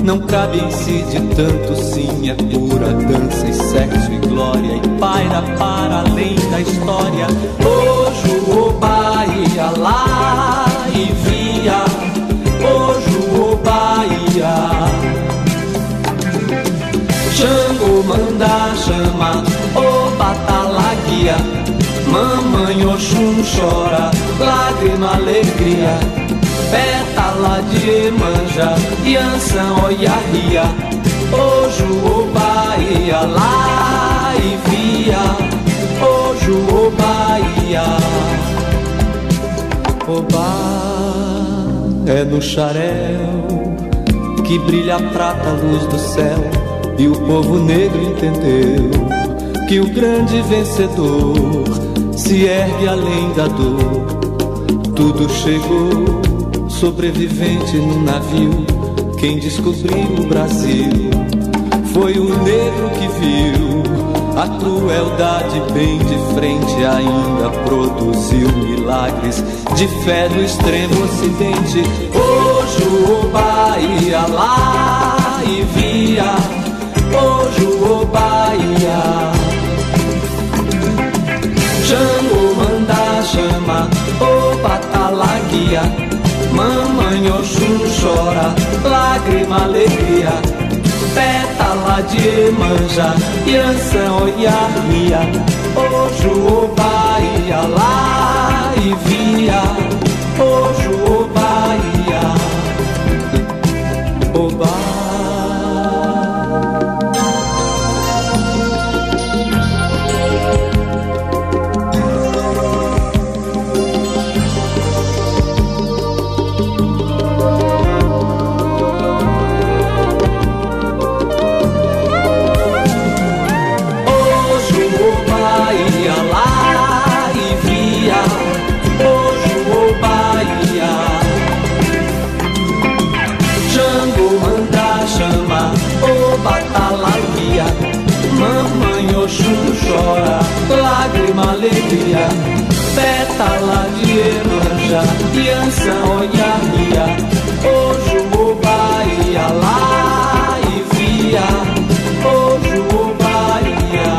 F: não cabe em si de tanto sim. É pura dança e sexo e glória, e paira para além da história. Hoje o Bahia lá e via, hoje o Bahia. Xangô manda chama, o Batalaguia. Mamãe Oxum chora, lágrima, alegria. Pétala de Emanjá, Yansan, Oiarria. Hoje o Bahia lá e via, hoje o Bahia. Obá é no xarel que brilha a prata, a luz do céu. E o povo negro entendeu que o grande vencedor se ergue além da dor. Tudo chegou, sobrevivente no navio. Quem descobriu o Brasil foi o negro que viu a crueldade bem de frente. Ainda produziu milagres de fé no extremo ocidente. Hoje o Bahia lá e via, hoje o Bahia. Xangô manda chama, o Batalaguia. Mamãe Oxum chora, lágrima, alegria. Pétala de Emanjá, Yansan, Oiarria. Hoje o Bahia lá e via, hoje o Bahia. O Bahia. Batalaguia, mamãe Oxum chora, lágrima, alegria. Pétala de Emanjá, Yansan, Oiarria. Hoje o Bahia lá e via, hoje o Bahia.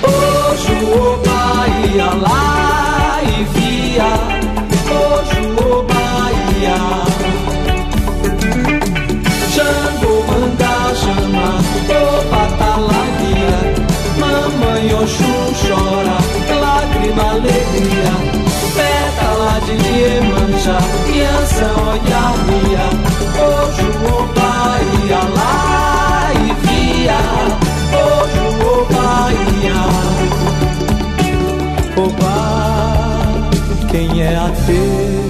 F: Hoje o Bahia lá e via, hoje o Bahia. Xangô manda chama, o Batalaguia. Mamãe Oxum chora, lágrima, alegria. Pétala de Emanjá, Yansan, Oiarria. Hoje o Bahia lá e via, hoje o Bahia. Obá, quem é ateu